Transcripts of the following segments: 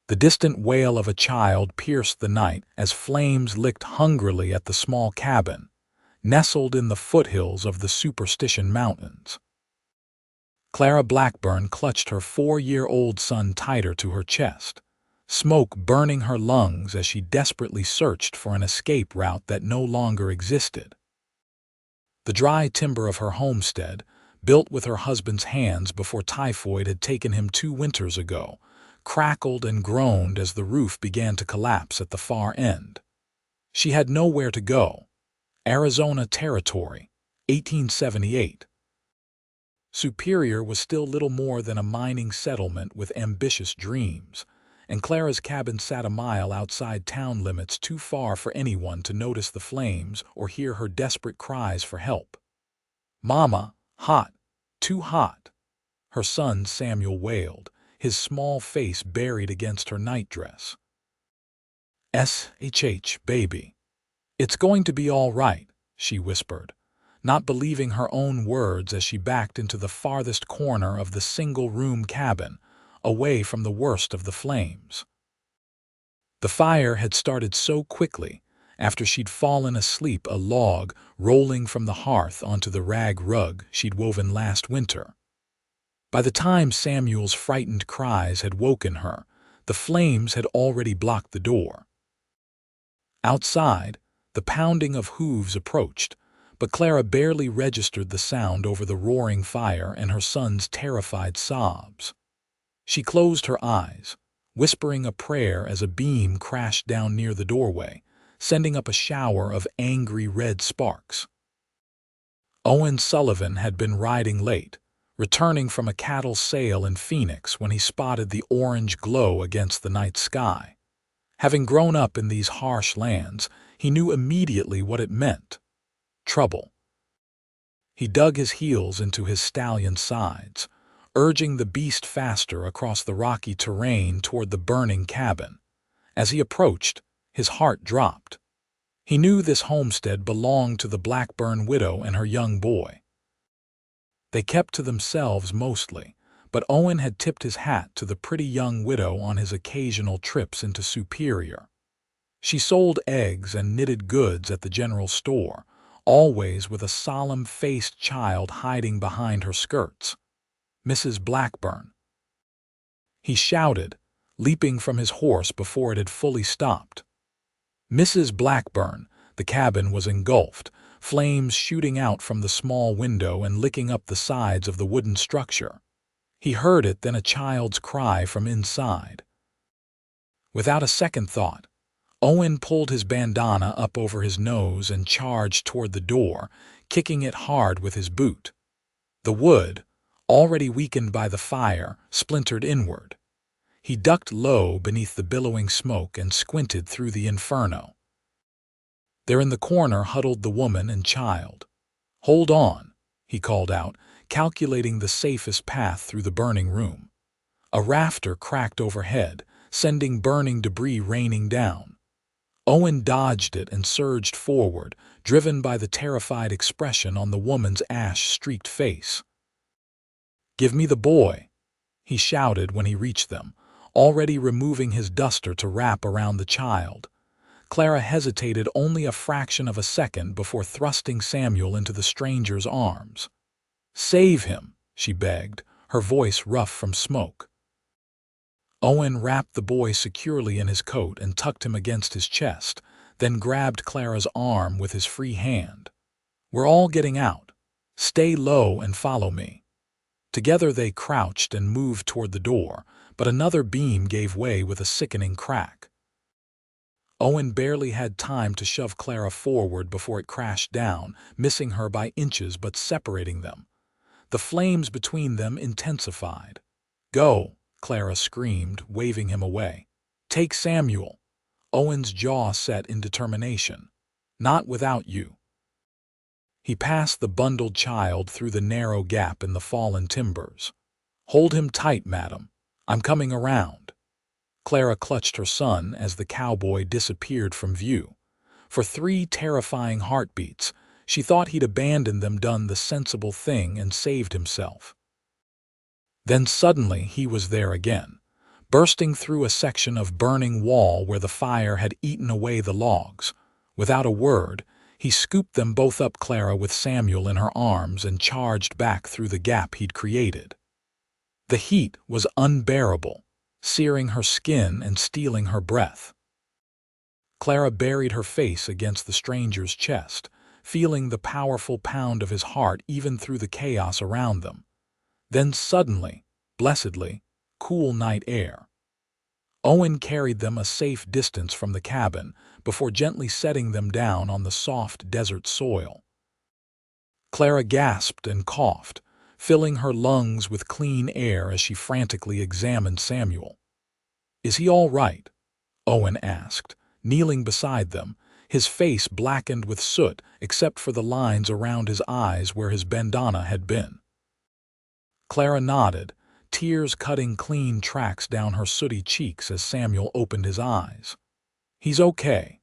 The distant wail of a child pierced the night as flames licked hungrily at the small cabin, nestled in the foothills of the Superstition Mountains. Clara Blackburn clutched her 4-year-old son tighter to her chest, smoke burning her lungs as she desperately searched for an escape route that no longer existed. The dry timber of her homestead, built with her husband's hands before typhoid had taken him 2 winters ago, crackled and groaned as the roof began to collapse at the far end. She had nowhere to go. Arizona Territory, 1878. Superior was still little more than a mining settlement with ambitious dreams, and Clara's cabin sat a mile outside town limits, too far for anyone to notice the flames or hear her desperate cries for help. "Mama, hot, too hot," her son Samuel wailed, his small face buried against her nightdress. "SHH, baby. It's going to be all right," she whispered, not believing her own words as she backed into the farthest corner of the single-room cabin, away from the worst of the flames. The fire had started so quickly, after she'd fallen asleep, a log rolling from the hearth onto the rag rug she'd woven last winter. By the time Samuel's frightened cries had woken her, the flames had already blocked the door. Outside, the pounding of hooves approached, but Clara barely registered the sound over the roaring fire and her son's terrified sobs. She closed her eyes, whispering a prayer as a beam crashed down near the doorway, sending up a shower of angry red sparks. Owen Sullivan had been riding late, returning from a cattle sale in Phoenix when he spotted the orange glow against the night sky. Having grown up in these harsh lands, he knew immediately what it meant: trouble. He dug his heels into his stallion's sides, urging the beast faster across the rocky terrain toward the burning cabin. As he approached, his heart dropped. He knew this homestead belonged to the Blackburn widow and her young boy. They kept to themselves mostly, but Owen had tipped his hat to the pretty young widow on his occasional trips into Superior. She sold eggs and knitted goods at the general store, always with a solemn-faced child hiding behind her skirts. "Mrs. Blackburn." He shouted, leaping from his horse before it had fully stopped. Mrs. Blackburn. The cabin was engulfed, flames shooting out from the small window and licking up the sides of the wooden structure. He heard it, then a child's cry from inside. Without a second thought, Owen pulled his bandana up over his nose and charged toward the door, kicking it hard with his boot. The wood, already weakened by the fire, splintered inward. He ducked low beneath the billowing smoke and squinted through the inferno. There in the corner huddled the woman and child. "Hold on," he called out, calculating the safest path through the burning room. A rafter cracked overhead, sending burning debris raining down. Owen dodged it and surged forward, driven by the terrified expression on the woman's ash-streaked face. "Give me the boy," he shouted when he reached them, already removing his duster to wrap around the child. Clara hesitated only a fraction of a second before thrusting Samuel into the stranger's arms. "Save him," she begged, her voice rough from smoke. Owen wrapped the boy securely in his coat and tucked him against his chest, then grabbed Clara's arm with his free hand. "We're all getting out. Stay low and follow me." Together they crouched and moved toward the door, but another beam gave way with a sickening crack. Owen barely had time to shove Clara forward before it crashed down, missing her by inches but separating them. The flames between them intensified. "Go," Clara screamed, waving him away. "Take Samuel." Owen's jaw set in determination. "Not without you." He passed the bundled child through the narrow gap in the fallen timbers. "Hold him tight, madam. I'm coming around." Clara clutched her son as the cowboy disappeared from view. For 3 terrifying heartbeats, she thought he'd abandoned them, done the sensible thing, and saved himself. Then suddenly he was there again, bursting through a section of burning wall where the fire had eaten away the logs. Without a word, he scooped them both up Clara with Samuel in her arms and charged back through the gap he'd created. The heat was unbearable, searing her skin and stealing her breath. Clara buried her face against the stranger's chest, feeling the powerful pound of his heart even through the chaos around them. Then suddenly, blessedly, cool night air. Owen carried them a safe distance from the cabin before gently setting them down on the soft desert soil. Clara gasped and coughed, filling her lungs with clean air as she frantically examined Samuel. "Is he all right?" Owen asked, kneeling beside them, his face blackened with soot except for the lines around his eyes where his bandana had been. Clara nodded, tears cutting clean tracks down her sooty cheeks as Samuel opened his eyes. "He's okay."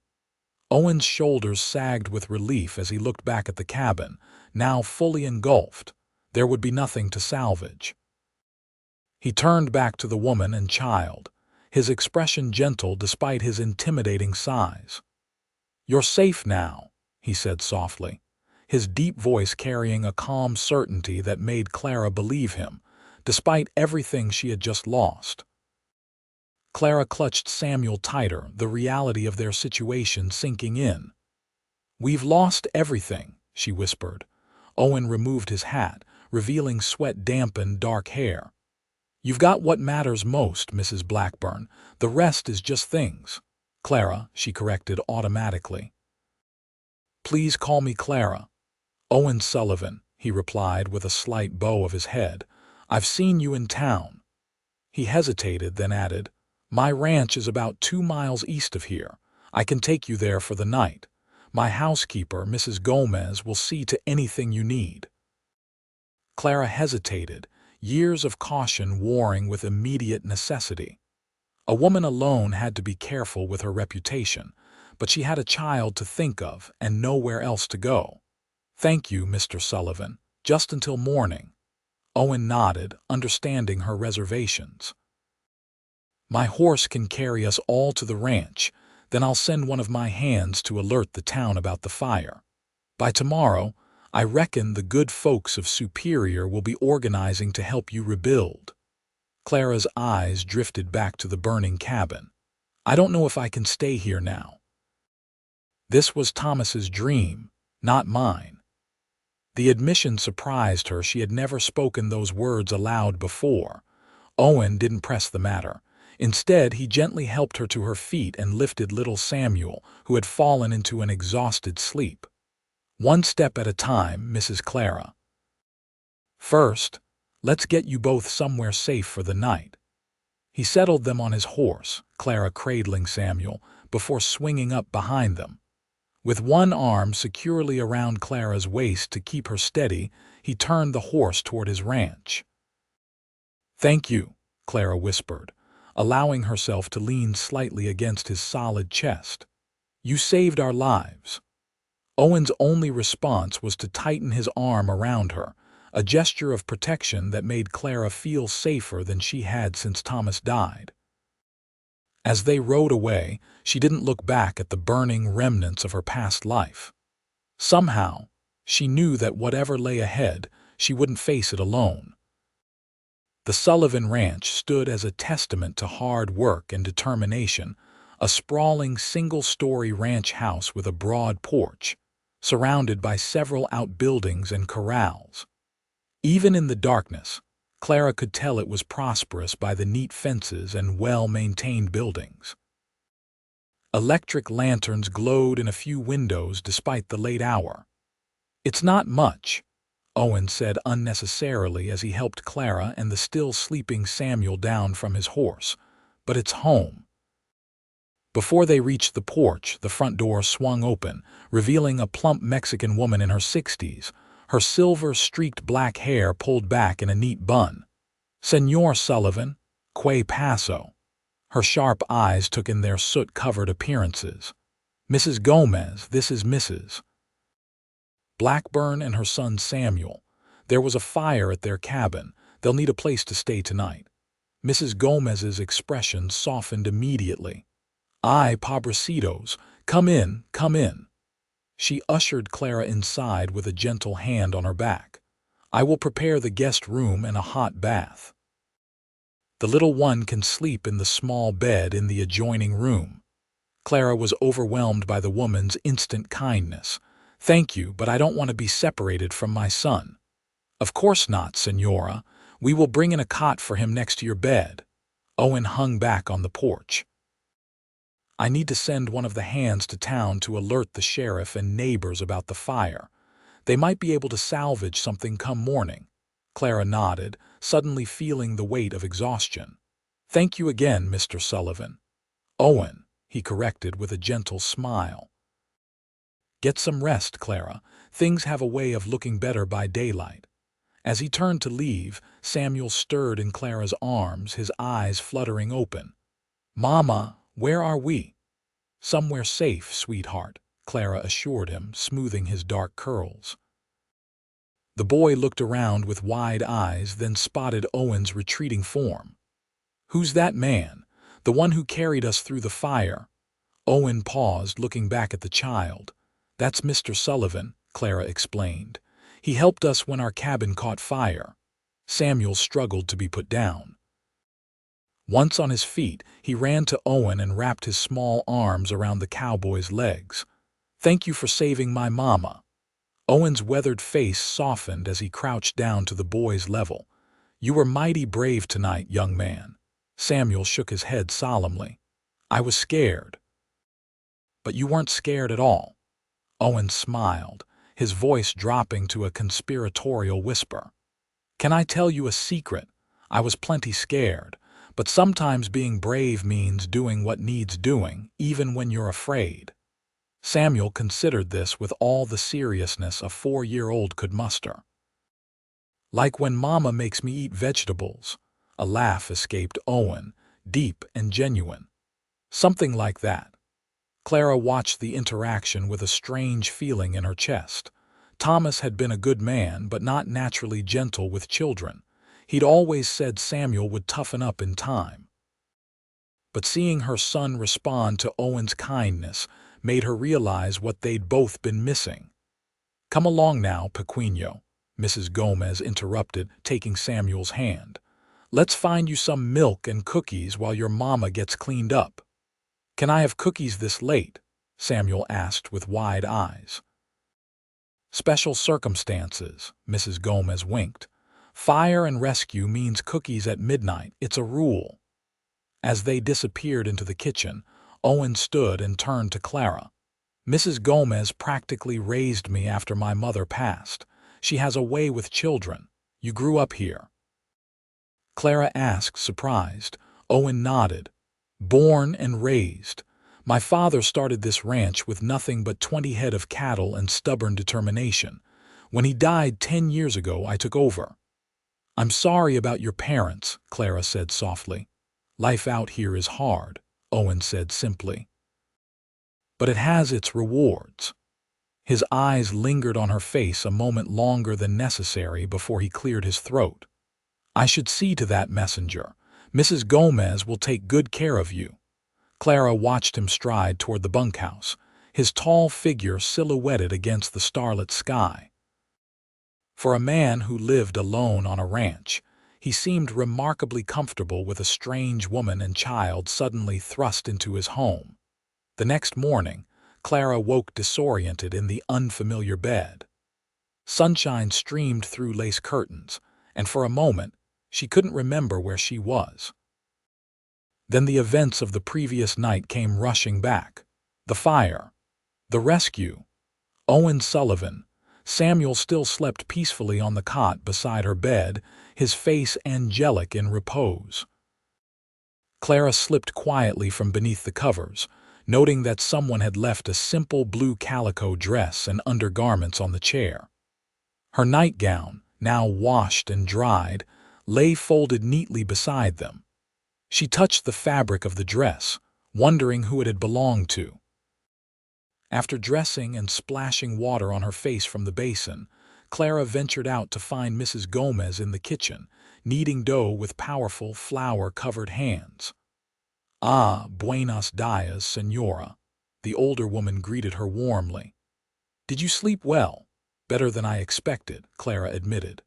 Owen's shoulders sagged with relief as he looked back at the cabin, now fully engulfed. There would be nothing to salvage. He turned back to the woman and child, his expression gentle despite his intimidating size. "You're safe now," he said softly, his deep voice carrying a calm certainty that made Clara believe him, despite everything she had just lost. Clara clutched Samuel tighter, the reality of their situation sinking in. "We've lost everything," she whispered. Owen removed his hat, revealing sweat-dampened dark hair. "You've got what matters most, Mrs. Blackburn. The rest is just things." "Clara," she corrected automatically. "Please call me Clara." "Owen Sullivan," he replied with a slight bow of his head. "I've seen you in town." He hesitated, then added, "My ranch is about 2 miles east of here. I can take you there for the night. My housekeeper, Mrs. Gomez, will see to anything you need." Clara hesitated, years of caution warring with immediate necessity. A woman alone had to be careful with her reputation, but she had a child to think of and nowhere else to go. "Thank you, Mr. Sullivan. Just until morning." Owen nodded, understanding her reservations. "My horse can carry us all to the ranch, then I'll send one of my hands to alert the town about the fire. By tomorrow, I reckon the good folks of Superior will be organizing to help you rebuild." Clara's eyes drifted back to the burning cabin. "I don't know if I can stay here now." This was Thomas's dream, not mine. The admission surprised her. She had never spoken those words aloud before. Owen didn't press the matter. Instead, he gently helped her to her feet and lifted little Samuel, who had fallen into an exhausted sleep. "One step at a time, Mrs. Clara. First, let's get you both somewhere safe for the night." He settled them on his horse, Clara cradling Samuel, before swinging up behind them. With one arm securely around Clara's waist to keep her steady, he turned the horse toward his ranch. "Thank you," Clara whispered, allowing herself to lean slightly against his solid chest. "You saved our lives." Owen's only response was to tighten his arm around her, a gesture of protection that made Clara feel safer than she had since Thomas died. As they rode away, she didn't look back at the burning remnants of her past life. Somehow, she knew that whatever lay ahead, she wouldn't face it alone. The Sullivan Ranch stood as a testament to hard work and determination, a sprawling single-story ranch house with a broad porch, surrounded by several outbuildings and corrals. Even in the darkness, Clara could tell it was prosperous by the neat fences and well-maintained buildings. Electric lanterns glowed in a few windows despite the late hour. "It's not much," Owen said unnecessarily as he helped Clara and the still sleeping Samuel down from his horse, "but it's home." Before they reached the porch, the front door swung open, revealing a plump Mexican woman in her 60s, her silver-streaked black hair pulled back in a neat bun. "Senor Sullivan, que paso?" Her sharp eyes took in their soot-covered appearances. "Mrs. Gomez, this is Mrs. Blackburn and her son Samuel. There was a fire at their cabin. They'll need a place to stay tonight." Mrs. Gomez's expression softened immediately. "Ay, pobrecitos, come in, come in." She ushered Clara inside with a gentle hand on her back. "I will prepare the guest room and a hot bath. The little one can sleep in the small bed in the adjoining room." Clara was overwhelmed by the woman's instant kindness. "Thank you, but I don't want to be separated from my son." "Of course not, Senora. We will bring in a cot for him next to your bed." Owen hung back on the porch. "I need to send one of the hands to town to alert the sheriff and neighbors about the fire. They might be able to salvage something come morning." Clara nodded, suddenly feeling the weight of exhaustion. "Thank you again, Mr. Sullivan." "Owen," he corrected with a gentle smile. "Get some rest, Clara. Things have a way of looking better by daylight." As he turned to leave, Samuel stirred in Clara's arms, his eyes fluttering open. "Mama, where are we?" "Somewhere safe, sweetheart," Clara assured him, smoothing his dark curls. The boy looked around with wide eyes, then spotted Owen's retreating form. "Who's that man? The one who carried us through the fire?" Owen paused, looking back at the child. "That's Mr. Sullivan," Clara explained. "He helped us when our cabin caught fire." Samuel struggled to be put down. Once on his feet, he ran to Owen and wrapped his small arms around the cowboy's legs. "Thank you for saving my mama." Owen's weathered face softened as he crouched down to the boy's level. "You were mighty brave tonight, young man." Samuel shook his head solemnly. "I was scared." "But you weren't scared at all." Owen smiled, his voice dropping to a conspiratorial whisper. "Can I tell you a secret? I was plenty scared, but sometimes being brave means doing what needs doing, even when you're afraid." Samuel considered this with all the seriousness a 4-year-old could muster. "Like when Mama makes me eat vegetables." A laugh escaped Owen, deep and genuine. "Something like that." Clara watched the interaction with a strange feeling in her chest. Thomas had been a good man, but not naturally gentle with children. He'd always said Samuel would toughen up in time. But seeing her son respond to Owen's kindness made her realize what they'd both been missing. "Come along now, Pequeño," Mrs. Gomez interrupted, taking Samuel's hand. "Let's find you some milk and cookies while your mama gets cleaned up." "Can I have cookies this late?" Samuel asked with wide eyes. "Special circumstances," Mrs. Gomez winked. "Fire and rescue means cookies at midnight. It's a rule." As they disappeared into the kitchen, Owen stood and turned to Clara. "Mrs. Gomez practically raised me after my mother passed. She has a way with children. You grew up here?" Clara asked, surprised. Owen nodded. "Born and raised. My father started this ranch with nothing but 20 head of cattle and stubborn determination. When he died 10 years ago, I took over." "I'm sorry about your parents," Clara said softly. "Life out here is hard," Owen said simply. "But it has its rewards." His eyes lingered on her face a moment longer than necessary before he cleared his throat. "I should see to that, messenger. Mrs. Gomez will take good care of you." Clara watched him stride toward the bunkhouse, his tall figure silhouetted against the starlit sky. For a man who lived alone on a ranch, he seemed remarkably comfortable with a strange woman and child suddenly thrust into his home. The next morning, Clara woke disoriented in the unfamiliar bed. Sunshine streamed through lace curtains, and for a moment, she couldn't remember where she was. Then the events of the previous night came rushing back. The fire. The rescue. Owen Sullivan. Samuel still slept peacefully on the cot beside her bed, his face angelic in repose. Clara slipped quietly from beneath the covers, noting that someone had left a simple blue calico dress and undergarments on the chair. Her nightgown, now washed and dried, lay folded neatly beside them. She touched the fabric of the dress, wondering who it had belonged to. After dressing and splashing water on her face from the basin, Clara ventured out to find Mrs. Gomez in the kitchen, kneading dough with powerful, flour-covered hands. "Ah, buenos dias, señora." The older woman greeted her warmly. "Did you sleep well?" "Better than I expected," Clara admitted.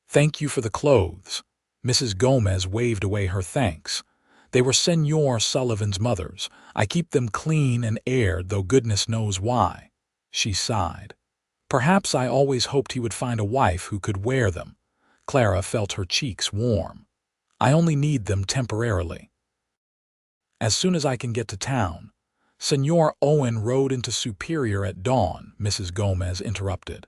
"Thank you for the clothes." Mrs. Gomez waved away her thanks. "They were Señor Sullivan's mother's. I keep them clean and aired, though goodness knows why." She sighed. "Perhaps I always hoped he would find a wife who could wear them." Clara felt her cheeks warm. "I only need them temporarily. As soon as I can get to town." "Señor Owen rode into Superior at dawn," Mrs. Gomez interrupted.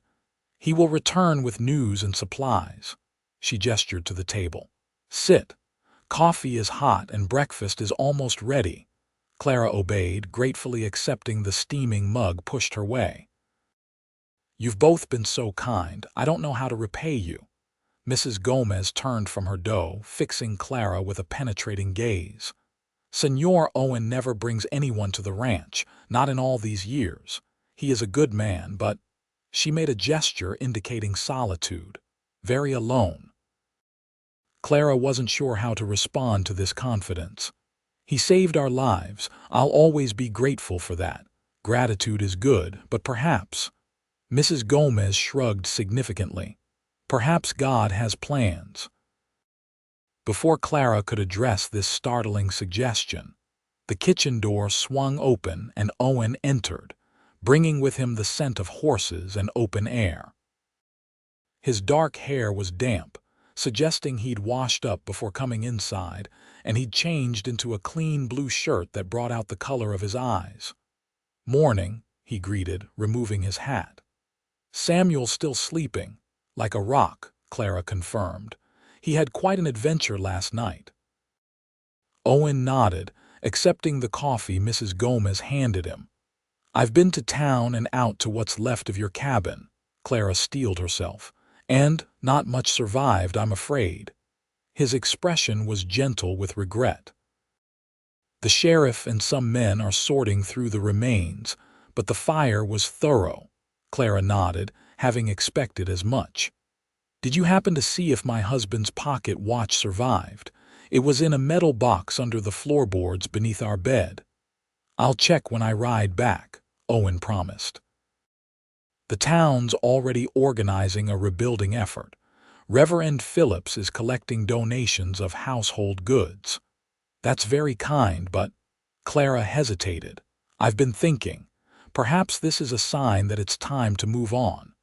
"He will return with news and supplies." She gestured to the table. "Sit. Coffee is hot and breakfast is almost ready." Clara obeyed, gratefully accepting the steaming mug pushed her way. "You've both been so kind. I don't know how to repay you." Mrs. Gomez turned from her dough, fixing Clara with a penetrating gaze. "Señor Owen never brings anyone to the ranch, not in all these years. He is a good man, but—" She made a gesture indicating solitude. "Very alone." Clara wasn't sure how to respond to this confidence. "He saved our lives. I'll always be grateful for that. Gratitude is good, but perhaps—" Mrs. Gomez shrugged significantly. "Perhaps God has plans." Before Clara could address this startling suggestion, the kitchen door swung open and Owen entered, bringing with him the scent of horses and open air. His dark hair was damp, suggesting he'd washed up before coming inside, and he'd changed into a clean blue shirt that brought out the color of his eyes. "Morning," he greeted, removing his hat. "Samuel's still sleeping, like a rock," Clara confirmed. "He had quite an adventure last night." Owen nodded, accepting the coffee Mrs. Gomez handed him. "I've been to town and out to what's left of your cabin," Clara steeled herself, "and not much survived, I'm afraid." His expression was gentle with regret. "The sheriff and some men are sorting through the remains, but the fire was thorough." Clara nodded, having expected as much. "Did you happen to see if my husband's pocket watch survived? It was in a metal box under the floorboards beneath our bed." "I'll check when I ride back," Owen promised. "The town's already organizing a rebuilding effort. Reverend Phillips is collecting donations of household goods." "That's very kind, but—" Clara hesitated. "I've been thinking. Perhaps this is a sign that it's time to move on.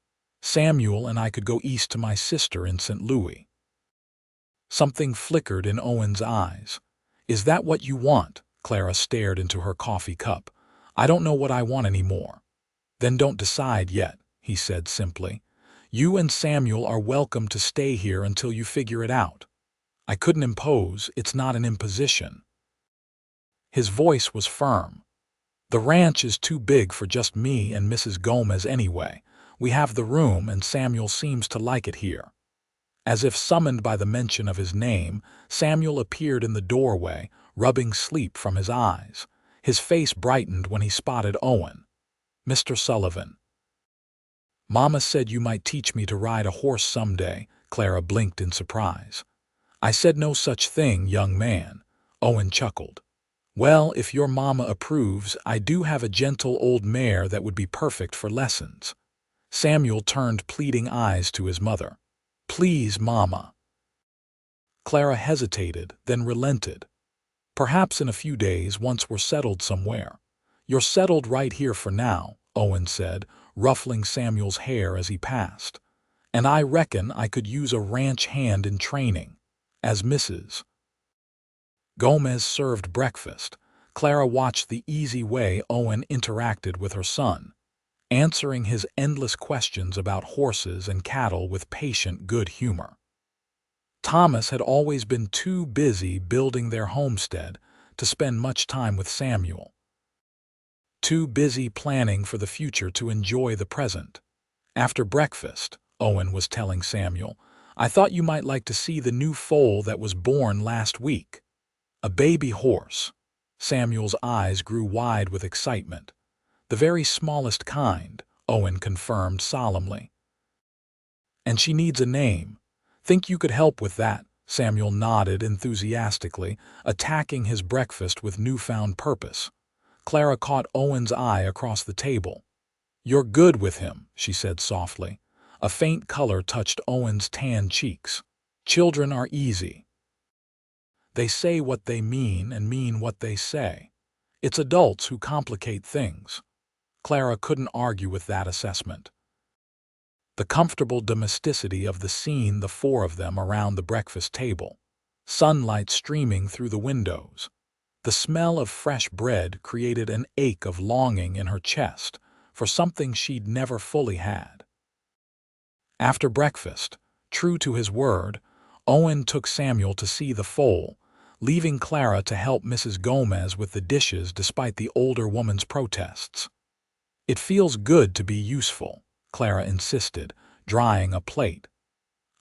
Samuel and I could go east to my sister in St. Louis." Something flickered in Owen's eyes. "Is that what you want?" Clara stared into her coffee cup. "I don't know what I want anymore." "Then don't decide yet," he said simply. "You and Samuel are welcome to stay here until you figure it out. I couldn't impose, it's not an imposition." His voice was firm. "The ranch is too big for just me and Mrs. Gomez anyway. We have the room and Samuel seems to like it here." As if summoned by the mention of his name, Samuel appeared in the doorway, rubbing sleep from his eyes. His face brightened when he spotted Owen. "Mr. Sullivan." "Mama said you might teach me to ride a horse someday," Clara blinked in surprise. "I said no such thing, young man." Owen chuckled. "Well, if your mama approves, I do have a gentle old mare that would be perfect for lessons." Samuel turned pleading eyes to his mother. "Please, Mama." Clara hesitated, then relented. "Perhaps in a few days, once we're settled somewhere." "You're settled right here for now," Owen said, ruffling Samuel's hair as he passed. "And I reckon I could use a ranch hand in training." As Mrs. Gomez served breakfast, Clara watched the easy way Owen interacted with her son, answering his endless questions about horses and cattle with patient good humor. Thomas had always been too busy building their homestead to spend much time with Samuel. Too busy planning for the future to enjoy the present. After breakfast, Owen was telling Samuel, "I thought you might like to see the new foal that was born last week." "A baby horse." Samuel's eyes grew wide with excitement. "The very smallest kind," Owen confirmed solemnly. "And she needs a name. Think you could help with that? Samuel nodded enthusiastically, attacking his breakfast with newfound purpose. Clara caught Owen's eye across the table. "You're good with him," she said softly. A faint color touched Owen's tanned cheeks. "Children are easy. They say what they mean and mean what they say. It's adults who complicate things." Clara couldn't argue with that assessment. The comfortable domesticity of the scene, the four of them around the breakfast table, sunlight streaming through the windows. The smell of fresh bread created an ache of longing in her chest for something she'd never fully had. After breakfast, true to his word, Owen took Samuel to see the foal, leaving Clara to help Mrs. Gomez with the dishes despite the older woman's protests. "It feels good to be useful," Clara insisted, drying a plate.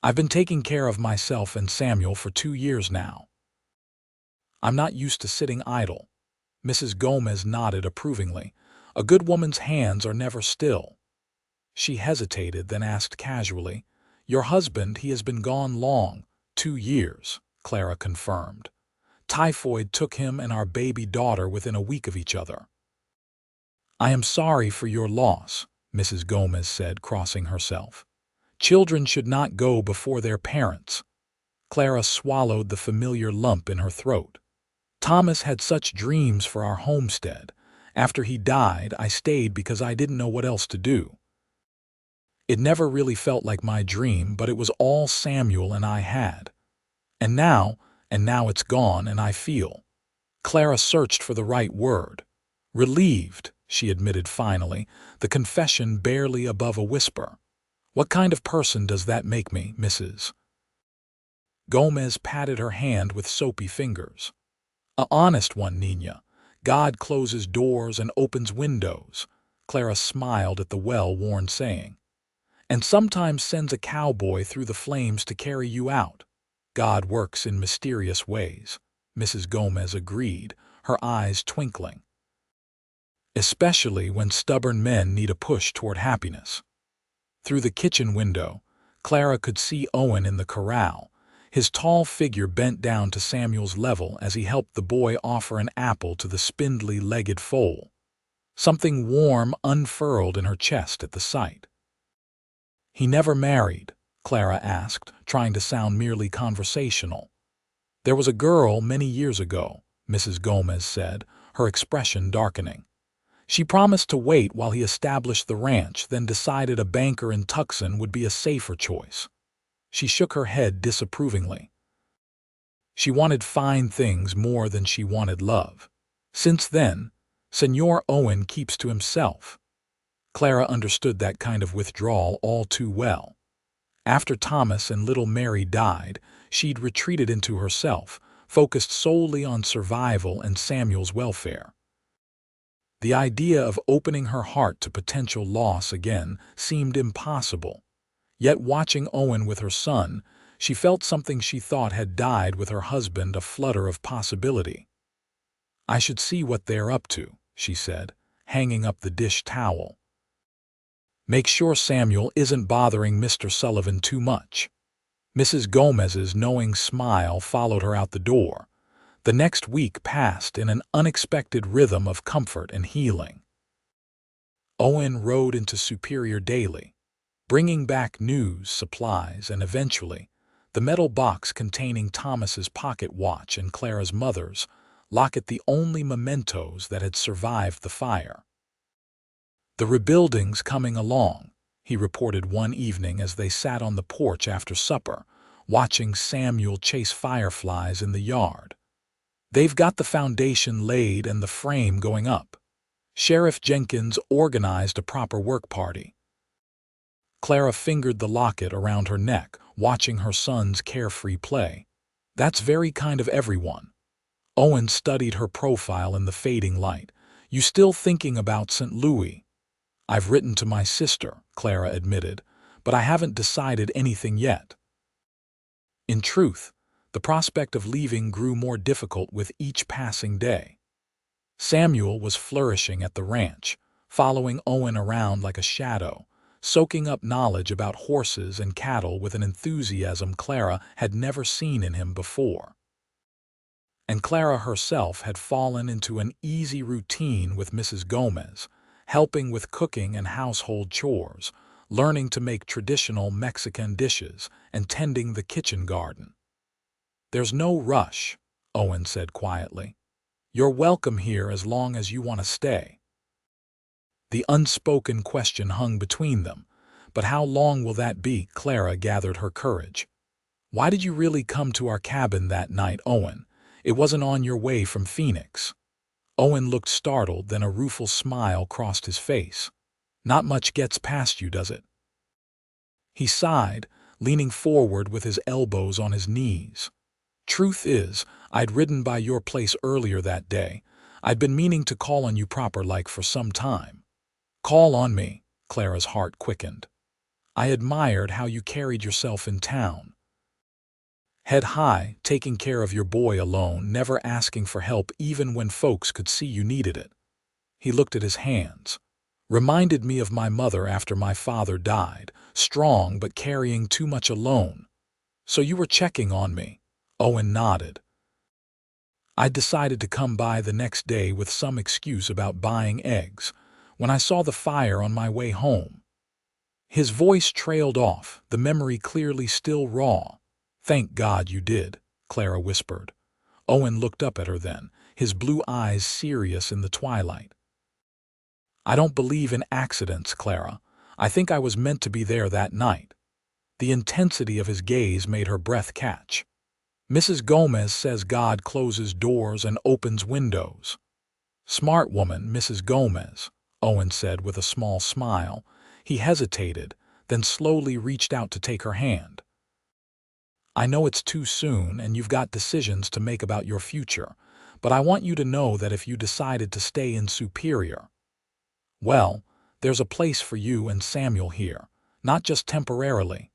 "I've been taking care of myself and Samuel for 2 years now. I'm not used to sitting idle." Mrs. Gomez nodded approvingly. "A good woman's hands are never still." She hesitated, then asked casually, "Your husband, he has been gone long." 2 years, Clara confirmed. "Typhoid took him and our baby daughter within a week of each other." "I am sorry for your loss," Mrs. Gomez said, crossing herself. "Children should not go before their parents." Clara swallowed the familiar lump in her throat. "Thomas had such dreams for our homestead. After he died, I stayed because I didn't know what else to do. It never really felt like my dream, but it was all Samuel and I had. And now it's gone, and I feel—" Clara searched for the right word. "Relieved," she admitted finally, the confession barely above a whisper. "What kind of person does that make me, Mrs.?" Gomez patted her hand with soapy fingers. "A honest one, Nina. God closes doors and opens windows." Clara smiled at the well-worn saying. "And sometimes sends a cowboy through the flames to carry you out." "God works in mysterious ways," Mrs. Gomez agreed, her eyes twinkling. "Especially when stubborn men need a push toward happiness." Through the kitchen window, Clara could see Owen in the corral, his tall figure bent down to Samuel's level as he helped the boy offer an apple to the spindly-legged foal. Something warm unfurled in her chest at the sight. "He never married?" Clara asked, trying to sound merely conversational. "There was a girl many years ago," Mrs. Gomez said, her expression darkening. "She promised to wait while he established the ranch, then decided a banker in Tucson would be a safer choice." She shook her head disapprovingly. "She wanted fine things more than she wanted love. Since then, Senor Owen keeps to himself." Clara understood that kind of withdrawal all too well. After Thomas and little Mary died, she'd retreated into herself, focused solely on survival and Samuel's welfare. The idea of opening her heart to potential loss again seemed impossible. Yet watching Owen with her son, she felt something she thought had died with her husband, a flutter of possibility. "I should see what they're up to," she said, hanging up the dish towel. "Make sure Samuel isn't bothering Mr. Sullivan too much." Mrs. Gomez's knowing smile followed her out the door. The next week passed in an unexpected rhythm of comfort and healing. Owen rode into Superior daily, bringing back news, supplies, and eventually, the metal box containing Thomas's pocket watch and Clara's mother's locket, the only mementos that had survived the fire. "The rebuilding's coming along," he reported one evening as they sat on the porch after supper, watching Samuel chase fireflies in the yard. "They've got the foundation laid and the frame going up. Sheriff Jenkins organized a proper work party." Clara fingered the locket around her neck, watching her son's carefree play. "That's very kind of everyone." Owen studied her profile in the fading light. "You still thinking about St. Louis?" "I've written to my sister," Clara admitted, "but I haven't decided anything yet." In truth, the prospect of leaving grew more difficult with each passing day. Samuel was flourishing at the ranch, following Owen around like a shadow, soaking up knowledge about horses and cattle with an enthusiasm Clara had never seen in him before. And Clara herself had fallen into an easy routine with Mrs. Gomez, helping with cooking and household chores, learning to make traditional Mexican dishes, and tending the kitchen garden. "There's no rush," Owen said quietly. "You're welcome here as long as you want to stay." The unspoken question hung between them. But how long will that be? Clara gathered her courage. "Why did you really come to our cabin that night, Owen? It wasn't on your way from Phoenix." Owen looked startled, then a rueful smile crossed his face. "Not much gets past you, does it?" He sighed, leaning forward with his elbows on his knees. "Truth is, I'd ridden by your place earlier that day. I'd been meaning to call on you proper-like for some time." "Call on me," Clara's heart quickened. "I admired how you carried yourself in town. Head high, taking care of your boy alone, never asking for help even when folks could see you needed it." He looked at his hands. "Reminded me of my mother after my father died, strong but carrying too much alone." "So you were checking on me?" Owen nodded. "I decided to come by the next day with some excuse about buying eggs, when I saw the fire on my way home." His voice trailed off, the memory clearly still raw. "Thank God you did," Clara whispered. Owen looked up at her then, his blue eyes serious in the twilight. "I don't believe in accidents, Clara. I think I was meant to be there that night." The intensity of his gaze made her breath catch. "Mrs. Gomez says God closes doors and opens windows." "Smart woman, Mrs. Gomez," Owen said with a small smile. He hesitated, then slowly reached out to take her hand. "I know it's too soon and you've got decisions to make about your future, but I want you to know that if you decided to stay in Superior, well, there's a place for you and Samuel here, not just temporarily."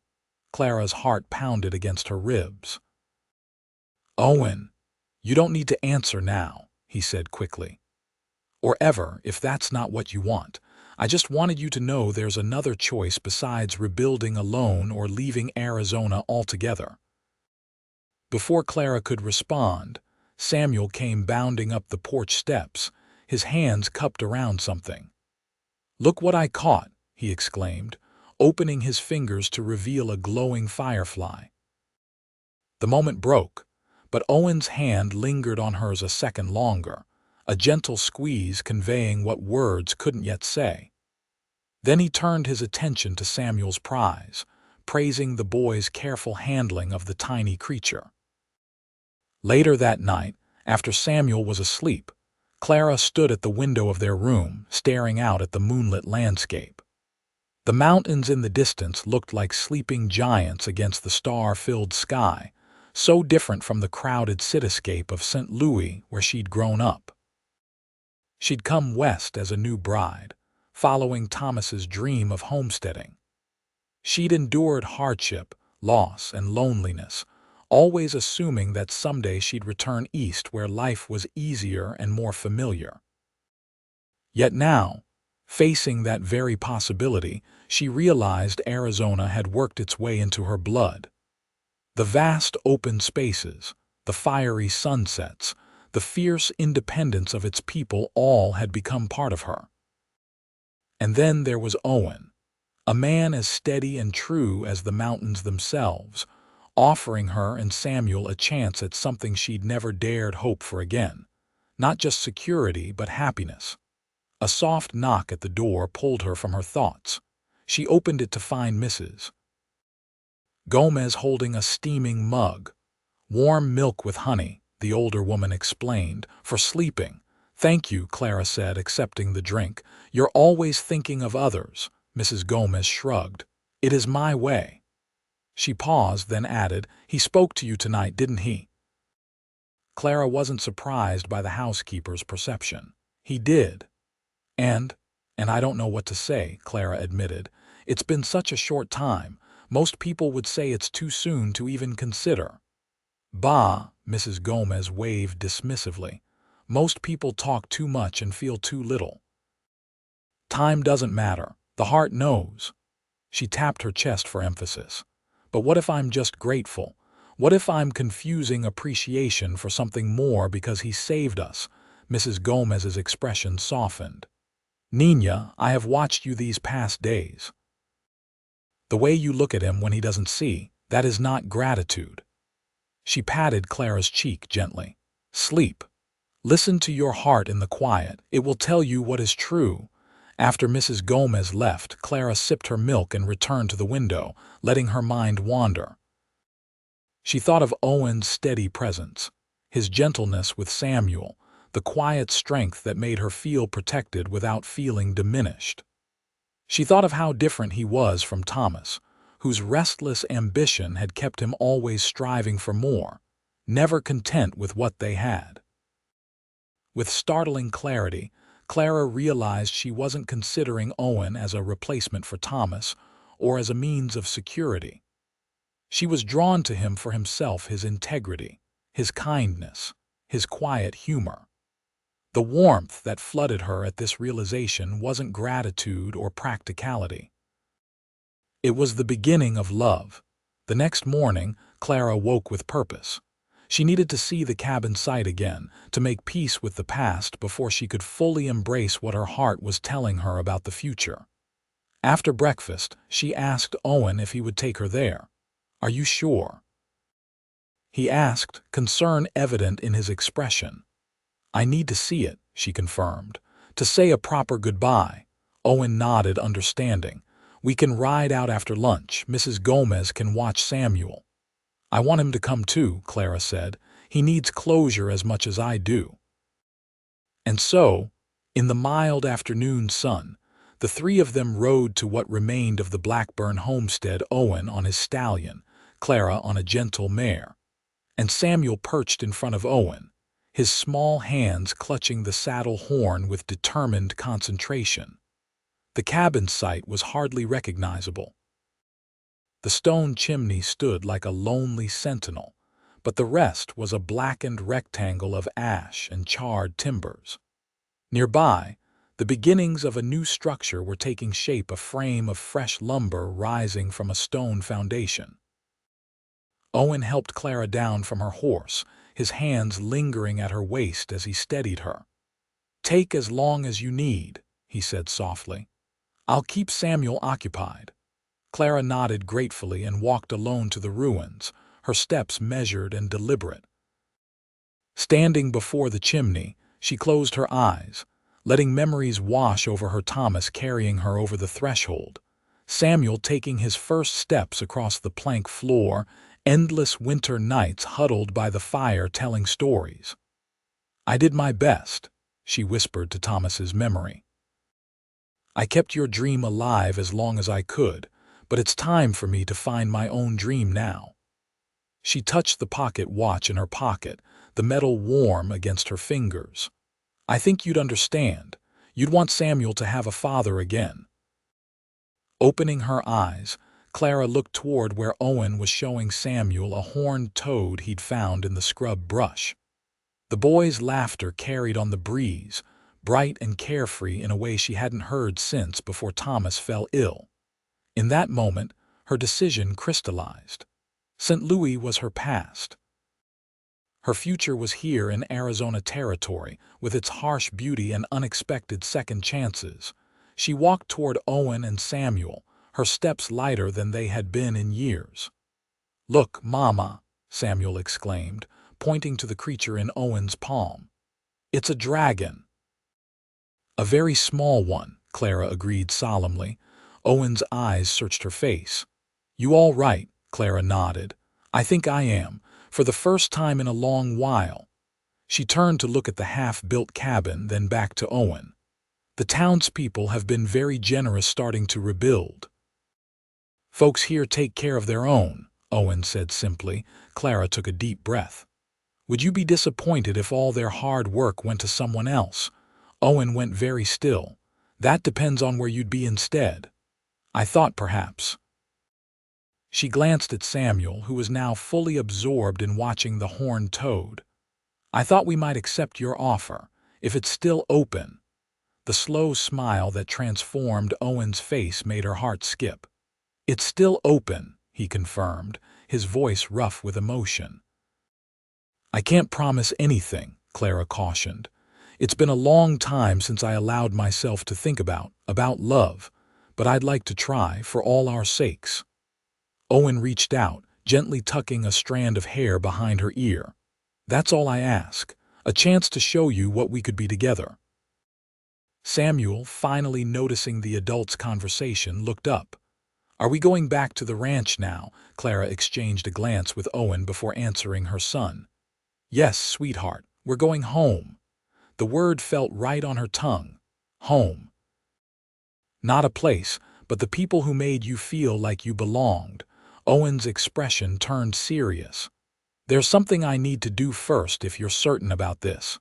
Clara's heart pounded against her ribs. "Owen, you don't need to answer now," he said quickly. "Or ever, if that's not what you want. I just wanted you to know there's another choice besides rebuilding alone or leaving Arizona altogether." Before Clara could respond, Samuel came bounding up the porch steps, his hands cupped around something. "Look what I caught," he exclaimed, opening his fingers to reveal a glowing firefly. The moment broke, but Owen's hand lingered on hers a second longer, a gentle squeeze conveying what words couldn't yet say. Then he turned his attention to Samuel's prize, praising the boy's careful handling of the tiny creature. Later that night, after Samuel was asleep, Clara stood at the window of their room, staring out at the moonlit landscape. The mountains in the distance looked like sleeping giants against the star-filled sky, so different from the crowded cityscape of St. Louis where she'd grown up. She'd come west as a new bride, following Thomas's dream of homesteading. She'd endured hardship, loss, and loneliness, always assuming that someday she'd return east where life was easier and more familiar. Yet now, facing that very possibility, she realized Arizona had worked its way into her blood. The vast open spaces, the fiery sunsets, the fierce independence of its people all had become part of her. And then there was Owen, a man as steady and true as the mountains themselves, offering her and Samuel a chance at something she'd never dared hope for again. Not just security, but happiness. A soft knock at the door pulled her from her thoughts. She opened it to find Mrs. Gomez holding a steaming mug. "Warm milk with honey," the older woman explained, "for sleeping." "Thank you," Clara said, accepting the drink. "You're always thinking of others," Mrs. Gomez shrugged. "It is my way." She paused, then added, "He spoke to you tonight, didn't he?" Clara wasn't surprised by the housekeeper's perception. "He did. And I don't know what to say," Clara admitted. "It's been such a short time. Most people would say it's too soon to even consider." "Bah," Mrs. Gomez waved dismissively. "Most people talk too much and feel too little. Time doesn't matter. The heart knows." She tapped her chest for emphasis. But what if I'm just grateful? What if I'm confusing appreciation for something more because he saved us? Mrs. Gomez's expression softened. Nina, I have watched you these past days. The way you look at him when he doesn't see, that is not gratitude. She patted Clara's cheek gently. Sleep. Listen to your heart in the quiet. It will tell you what is true. After Mrs. Gomez left, Clara sipped her milk and returned to the window, letting her mind wander. She thought of Owen's steady presence, his gentleness with Samuel, the quiet strength that made her feel protected without feeling diminished. She thought of how different he was from Thomas, whose restless ambition had kept him always striving for more, never content with what they had. With startling clarity, Clara realized she wasn't considering Owen as a replacement for Thomas or as a means of security. She was drawn to him for himself, his integrity, his kindness, his quiet humor. The warmth that flooded her at this realization wasn't gratitude or practicality. It was the beginning of love. The next morning, Clara woke with purpose. She needed to see the cabin site again, to make peace with the past before she could fully embrace what her heart was telling her about the future. After breakfast, she asked Owen if he would take her there. Are you sure? He asked, concern evident in his expression. I need to see it, she confirmed, to say a proper goodbye. Owen nodded, understanding. We can ride out after lunch. Mrs. Gomez can watch Samuel. I want him to come too, Clara said. He needs closure as much as I do. And so, in the mild afternoon sun, the three of them rode to what remained of the Blackburn homestead, Owen on his stallion, Clara on a gentle mare, and Samuel perched in front of Owen, his small hands clutching the saddle horn with determined concentration. The cabin site was hardly recognizable. The stone chimney stood like a lonely sentinel, but the rest was a blackened rectangle of ash and charred timbers. Nearby, the beginnings of a new structure were taking shape, a frame of fresh lumber rising from a stone foundation. Owen helped Clara down from her horse, his hands lingering at her waist as he steadied her. Take as long as you need, he said softly. I'll keep Samuel occupied. Clara nodded gratefully and walked alone to the ruins, her steps measured and deliberate. Standing before the chimney, she closed her eyes, letting memories wash over her, Thomas carrying her over the threshold, Samuel taking his first steps across the plank floor, endless winter nights huddled by the fire telling stories. I did my best, she whispered to Thomas's memory. I kept your dream alive as long as I could, but it's time for me to find my own dream now. She touched the pocket watch in her pocket, the metal warm against her fingers. I think you'd understand. You'd want Samuel to have a father again. Opening her eyes, Clara looked toward where Owen was showing Samuel a horned toad he'd found in the scrub brush. The boy's laughter carried on the breeze, bright and carefree in a way she hadn't heard since before Thomas fell ill. In that moment, her decision crystallized. St. Louis was her past. Her future was here in Arizona territory, with its harsh beauty and unexpected second chances. She walked toward Owen and Samuel, her steps lighter than they had been in years. Look, Mama, Samuel exclaimed, pointing to the creature in Owen's palm. It's a dragon. A very small one, Clara agreed solemnly. Owen's eyes searched her face. You all right? Clara nodded. I think I am, for the first time in a long while. She turned to look at the half-built cabin, then back to Owen. The townspeople have been very generous starting to rebuild. Folks here take care of their own, Owen said simply. Clara took a deep breath. Would you be disappointed if all their hard work went to someone else? Owen went very still. That depends on where you'd be instead. I thought perhaps. She glanced at Samuel, who was now fully absorbed in watching the horned toad. I thought we might accept your offer, if it's still open. The slow smile that transformed Owen's face made her heart skip. "It's still open," he confirmed, his voice rough with emotion. "I can't promise anything," Clara cautioned. "It's been a long time since I allowed myself to think about love, but I'd like to try for all our sakes." Owen reached out, gently tucking a strand of hair behind her ear. "That's all I ask, a chance to show you what we could be together." Samuel, finally noticing the adults' conversation, looked up. "Are we going back to the ranch now?" Clara exchanged a glance with Owen before answering her son. "Yes, sweetheart, we're going home." The word felt right on her tongue. Home. Not a place, but the people who made you feel like you belonged. Owen's expression turned serious. "There's something I need to do first if you're certain about this."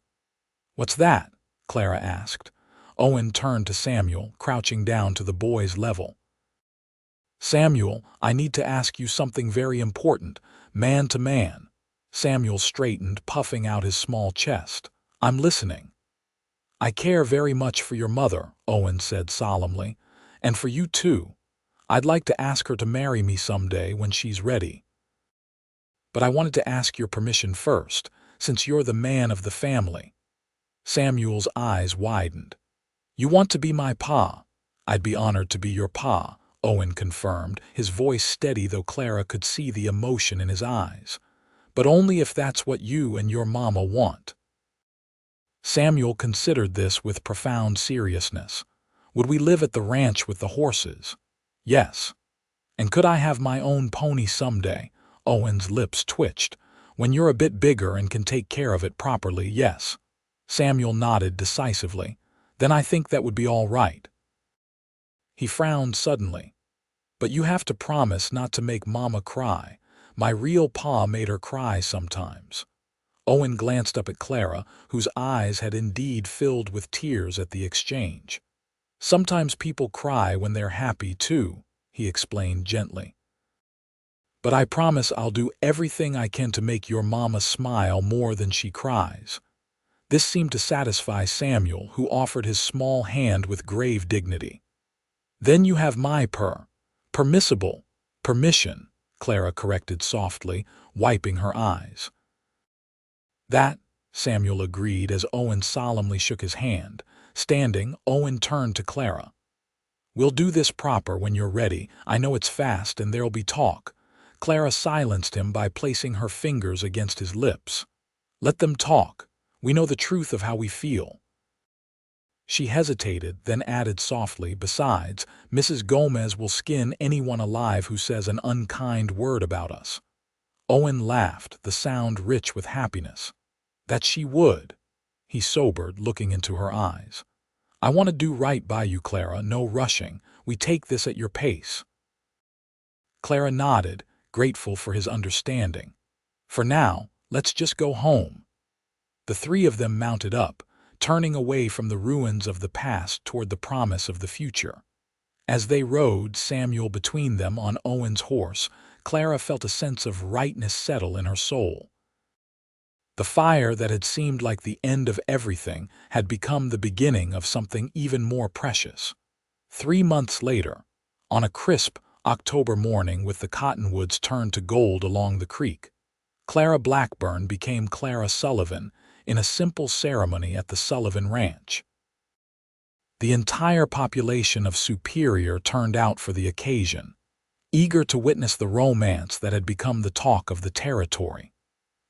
"What's that?" Clara asked. Owen turned to Samuel, crouching down to the boy's level. "Samuel, I need to ask you something very important, man to man." Samuel straightened, puffing out his small chest. "I'm listening." "I care very much for your mother," Owen said solemnly, "and for you too. I'd like to ask her to marry me someday when she's ready. But I wanted to ask your permission first, since you're the man of the family." Samuel's eyes widened. "You want to be my pa?" "I'd be honored to be your pa," Owen confirmed, his voice steady though Clara could see the emotion in his eyes. "But only if that's what you and your mama want." Samuel considered this with profound seriousness. "Would we live at the ranch with the horses?" "Yes." "And could I have my own pony someday?" Owen's lips twitched. "When you're a bit bigger and can take care of it properly, yes." Samuel nodded decisively. "Then I think that would be all right." He frowned suddenly. "But you have to promise not to make Mama cry. My real pa made her cry sometimes." Owen glanced up at Clara, whose eyes had indeed filled with tears at the exchange. "Sometimes people cry when they're happy too," he explained gently. "But I promise I'll do everything I can to make your mama smile more than she cries." This seemed to satisfy Samuel, who offered his small hand with grave dignity. "Then you have my permission," Clara corrected softly, wiping her eyes. "That," Samuel agreed as Owen solemnly shook his hand. Standing, Owen turned to Clara. "We'll do this proper when you're ready. I know it's fast and there'll be talk." Clara silenced him by placing her fingers against his lips. "Let them talk. We know the truth of how we feel." She hesitated, then added softly, "Besides, Mrs. Gomez will skin anyone alive who says an unkind word about us." Owen laughed, the sound rich with happiness. "That she would." He sobered, looking into her eyes. "I want to do right by you, Clara, no rushing. We take this at your pace." Clara nodded, grateful for his understanding. "For now, let's just go home." The three of them mounted up, turning away from the ruins of the past toward the promise of the future. As they rode, Samuel between them on Owen's horse, Clara felt a sense of rightness settle in her soul. The fire that had seemed like the end of everything had become the beginning of something even more precious. 3 months later, on a crisp October morning with the cottonwoods turned to gold along the creek, Clara Blackburn became Clara Sullivan in a simple ceremony at the Sullivan Ranch. The entire population of Superior turned out for the occasion, eager to witness the romance that had become the talk of the territory.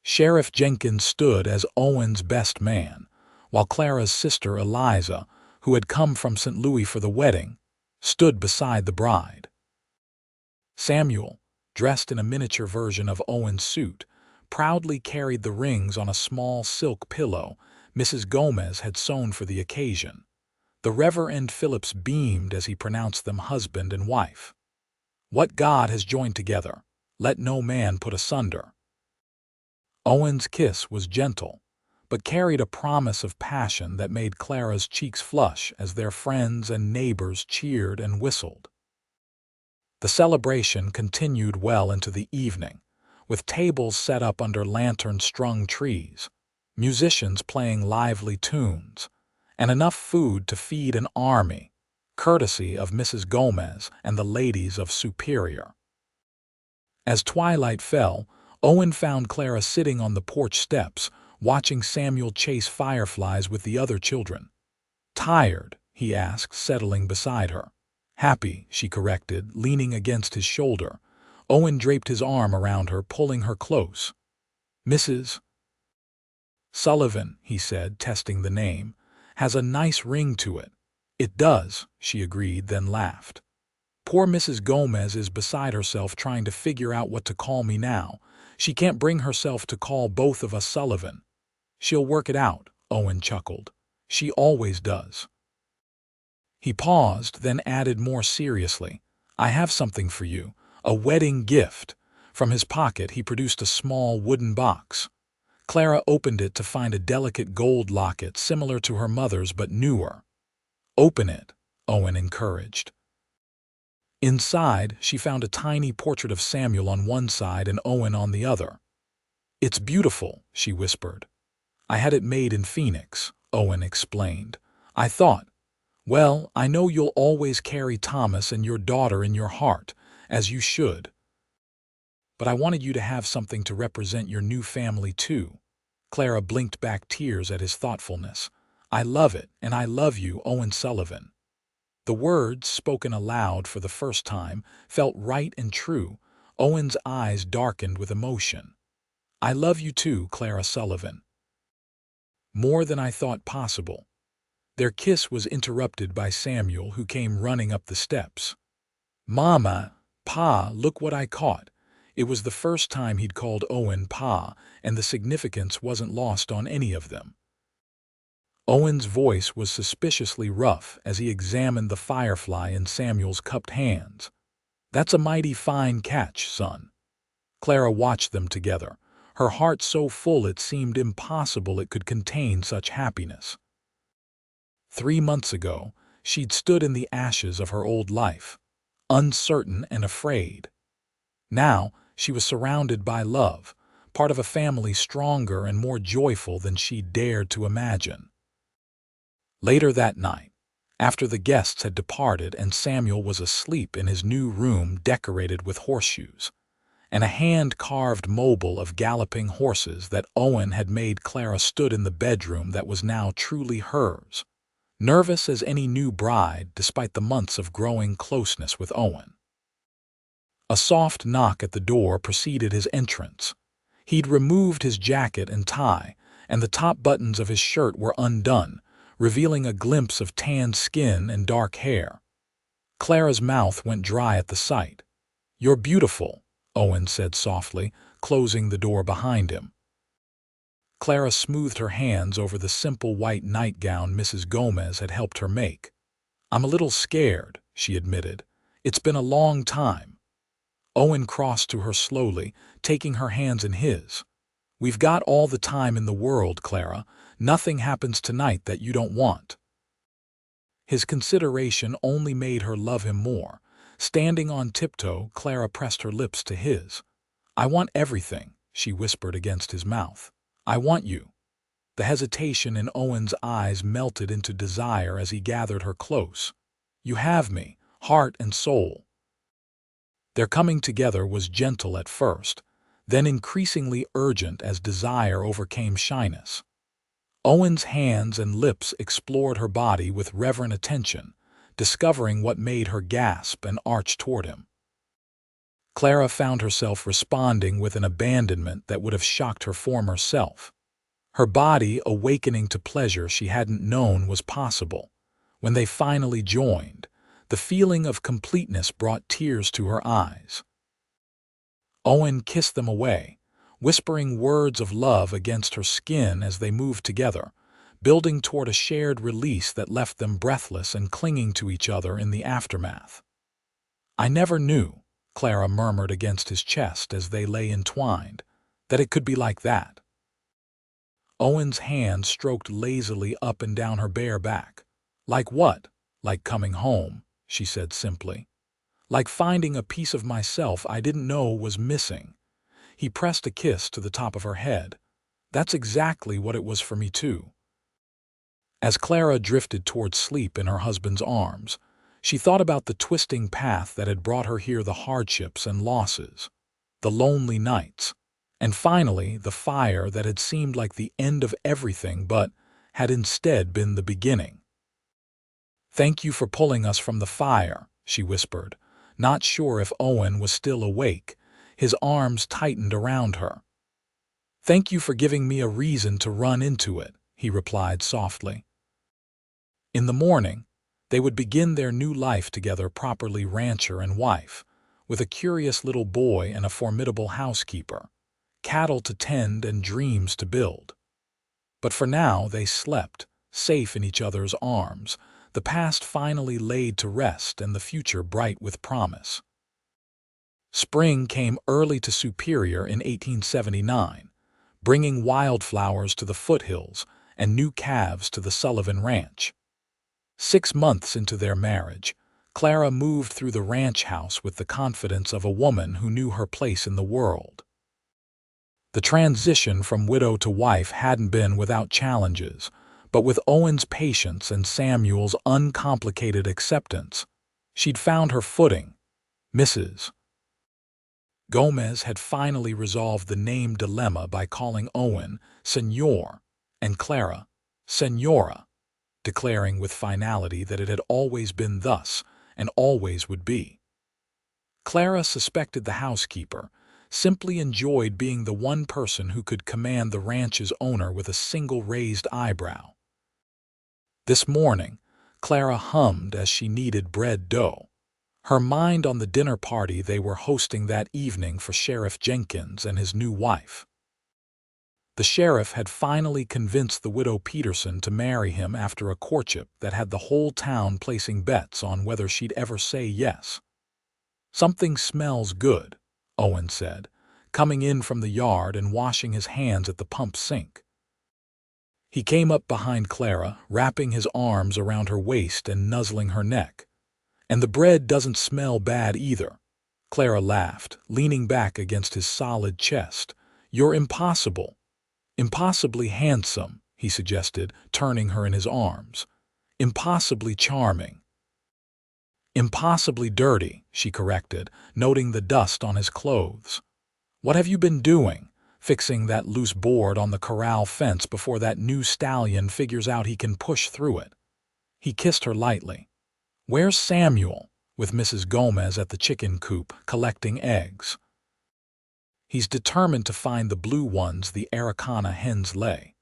Sheriff Jenkins stood as Owen's best man, while Clara's sister Eliza, who had come from St. Louis for the wedding, stood beside the bride. Samuel, dressed in a miniature version of Owen's suit, proudly carried the rings on a small silk pillow Mrs. Gomez had sewn for the occasion. The Reverend Phillips beamed as he pronounced them husband and wife. "What God has joined together, let no man put asunder." Owen's kiss was gentle, but carried a promise of passion that made Clara's cheeks flush as their friends and neighbors cheered and whistled. The celebration continued well into the evening, with tables set up under lantern-strung trees, musicians playing lively tunes, and enough food to feed an army. courtesy of Mrs. Gomez and the ladies of Superior. As twilight fell, Owen found Clara sitting on the porch steps, watching Samuel chase fireflies with the other children. "Tired?" he asked, settling beside her. "Happy," she corrected, leaning against his shoulder. Owen draped his arm around her, pulling her close. "Mrs. Sullivan," he said, testing the name, "has a nice ring to it." "It does," she agreed, then laughed. "Poor Mrs. Gomez is beside herself trying to figure out what to call me now. She can't bring herself to call both of us Sullivan." "She'll work it out," Owen chuckled. "She always does." He paused, then added more seriously, "I have something for you, a wedding gift." From his pocket he produced a small wooden box. Clara opened it to find a delicate gold locket similar to her mother's but newer. "Open it," Owen encouraged. Inside, she found a tiny portrait of Samuel on one side and Owen on the other. "It's beautiful," she whispered. "I had it made in Phoenix," Owen explained. "I thought, well, I know you'll always carry Thomas and your daughter in your heart, as you should. But I wanted you to have something to represent your new family too." Clara blinked back tears at his thoughtfulness. "I love it, and I love you, Owen Sullivan." The words, spoken aloud for the first time, felt right and true. Owen's eyes darkened with emotion. "I love you too, Clara Sullivan." "More than I thought possible." Their kiss was interrupted by Samuel, who came running up the steps. "Mama, Pa, look what I caught." It was the first time he'd called Owen Pa, and the significance wasn't lost on any of them. Owen's voice was suspiciously rough as he examined the firefly in Samuel's cupped hands. "That's a mighty fine catch, son." Clara watched them together, her heart so full it seemed impossible it could contain such happiness. 3 months ago, she'd stood in the ashes of her old life, uncertain and afraid. Now, she was surrounded by love, part of a family stronger and more joyful than she dared to imagine. Later that night, after the guests had departed and Samuel was asleep in his new room decorated with horseshoes, and a hand-carved mobile of galloping horses that Owen had made, Clara stood in the bedroom that was now truly hers, nervous as any new bride despite the months of growing closeness with Owen. A soft knock at the door preceded his entrance. He'd removed his jacket and tie, and the top buttons of his shirt were undone, revealing a glimpse of tanned skin and dark hair. Clara's mouth went dry at the sight. "You're beautiful," Owen said softly, closing the door behind him. Clara smoothed her hands over the simple white nightgown Mrs. Gomez had helped her make. "I'm a little scared," she admitted. "It's been a long time." Owen crossed to her slowly, taking her hands in his. "We've got all the time in the world, Clara. Nothing happens tonight that you don't want." His consideration only made her love him more. Standing on tiptoe, Clara pressed her lips to his. "I want everything," she whispered against his mouth. "I want you." The hesitation in Owen's eyes melted into desire as he gathered her close. "You have me, heart and soul." Their coming together was gentle at first, then increasingly urgent as desire overcame shyness. Owen's hands and lips explored her body with reverent attention, discovering what made her gasp and arch toward him. Clara found herself responding with an abandonment that would have shocked her former self. Her body awakening to pleasure she hadn't known was possible. When they finally joined, the feeling of completeness brought tears to her eyes. Owen kissed them away, whispering words of love against her skin as they moved together, building toward a shared release that left them breathless and clinging to each other in the aftermath. "I never knew," Clara murmured against his chest as they lay entwined, "that it could be like that." Owen's hand stroked lazily up and down her bare back. "Like what?" "Like coming home," she said simply. "Like finding a piece of myself I didn't know was missing." He pressed a kiss to the top of her head. "That's exactly what it was for me too." As Clara drifted toward sleep in her husband's arms, She thought about the twisting path that had brought her here, the hardships and losses, the lonely nights, and finally the fire that had seemed like the end of everything but had instead been the beginning. "Thank you for pulling us from the fire," she whispered, not sure if Owen was still awake. His arms tightened around her. "Thank you for giving me a reason to run into it," he replied softly. In the morning, they would begin their new life together, properly rancher and wife, with a curious little boy and a formidable housekeeper, cattle to tend and dreams to build. But for now they slept, safe in each other's arms, the past finally laid to rest and the future bright with promise. Spring came early to Superior in 1879, bringing wildflowers to the foothills and new calves to the Sullivan Ranch. 6 months into their marriage, Clara moved through the ranch house with the confidence of a woman who knew her place in the world. The transition from widow to wife hadn't been without challenges, but with Owen's patience and Samuel's uncomplicated acceptance, she'd found her footing. Mrs. Gomez had finally resolved the name dilemma by calling Owen Señor and Clara Señora, declaring with finality that it had always been thus and always would be. Clara suspected the housekeeper simply enjoyed being the one person who could command the ranch's owner with a single raised eyebrow. This morning, Clara hummed as she kneaded bread dough, her mind on the dinner party they were hosting that evening for Sheriff Jenkins and his new wife. The sheriff had finally convinced the widow Peterson to marry him after a courtship that had the whole town placing bets on whether she'd ever say yes. "Something smells good," Owen said, coming in from the yard and washing his hands at the pump sink. He came up behind Clara, wrapping his arms around her waist and nuzzling her neck. "And the bread doesn't smell bad either." Clara laughed, leaning back against his solid chest. "You're impossibly handsome," he suggested, turning her in his arms. "Impossibly charming." "Impossibly dirty," she corrected, noting the dust on his clothes. "What have you been doing? Fixing that loose board on the corral fence before that new stallion figures out he can push through it." He kissed her lightly. "Where's Samuel?" with Mrs. Gomez at the chicken coop, collecting eggs. "He's determined to find the blue ones the Araucana hens lay."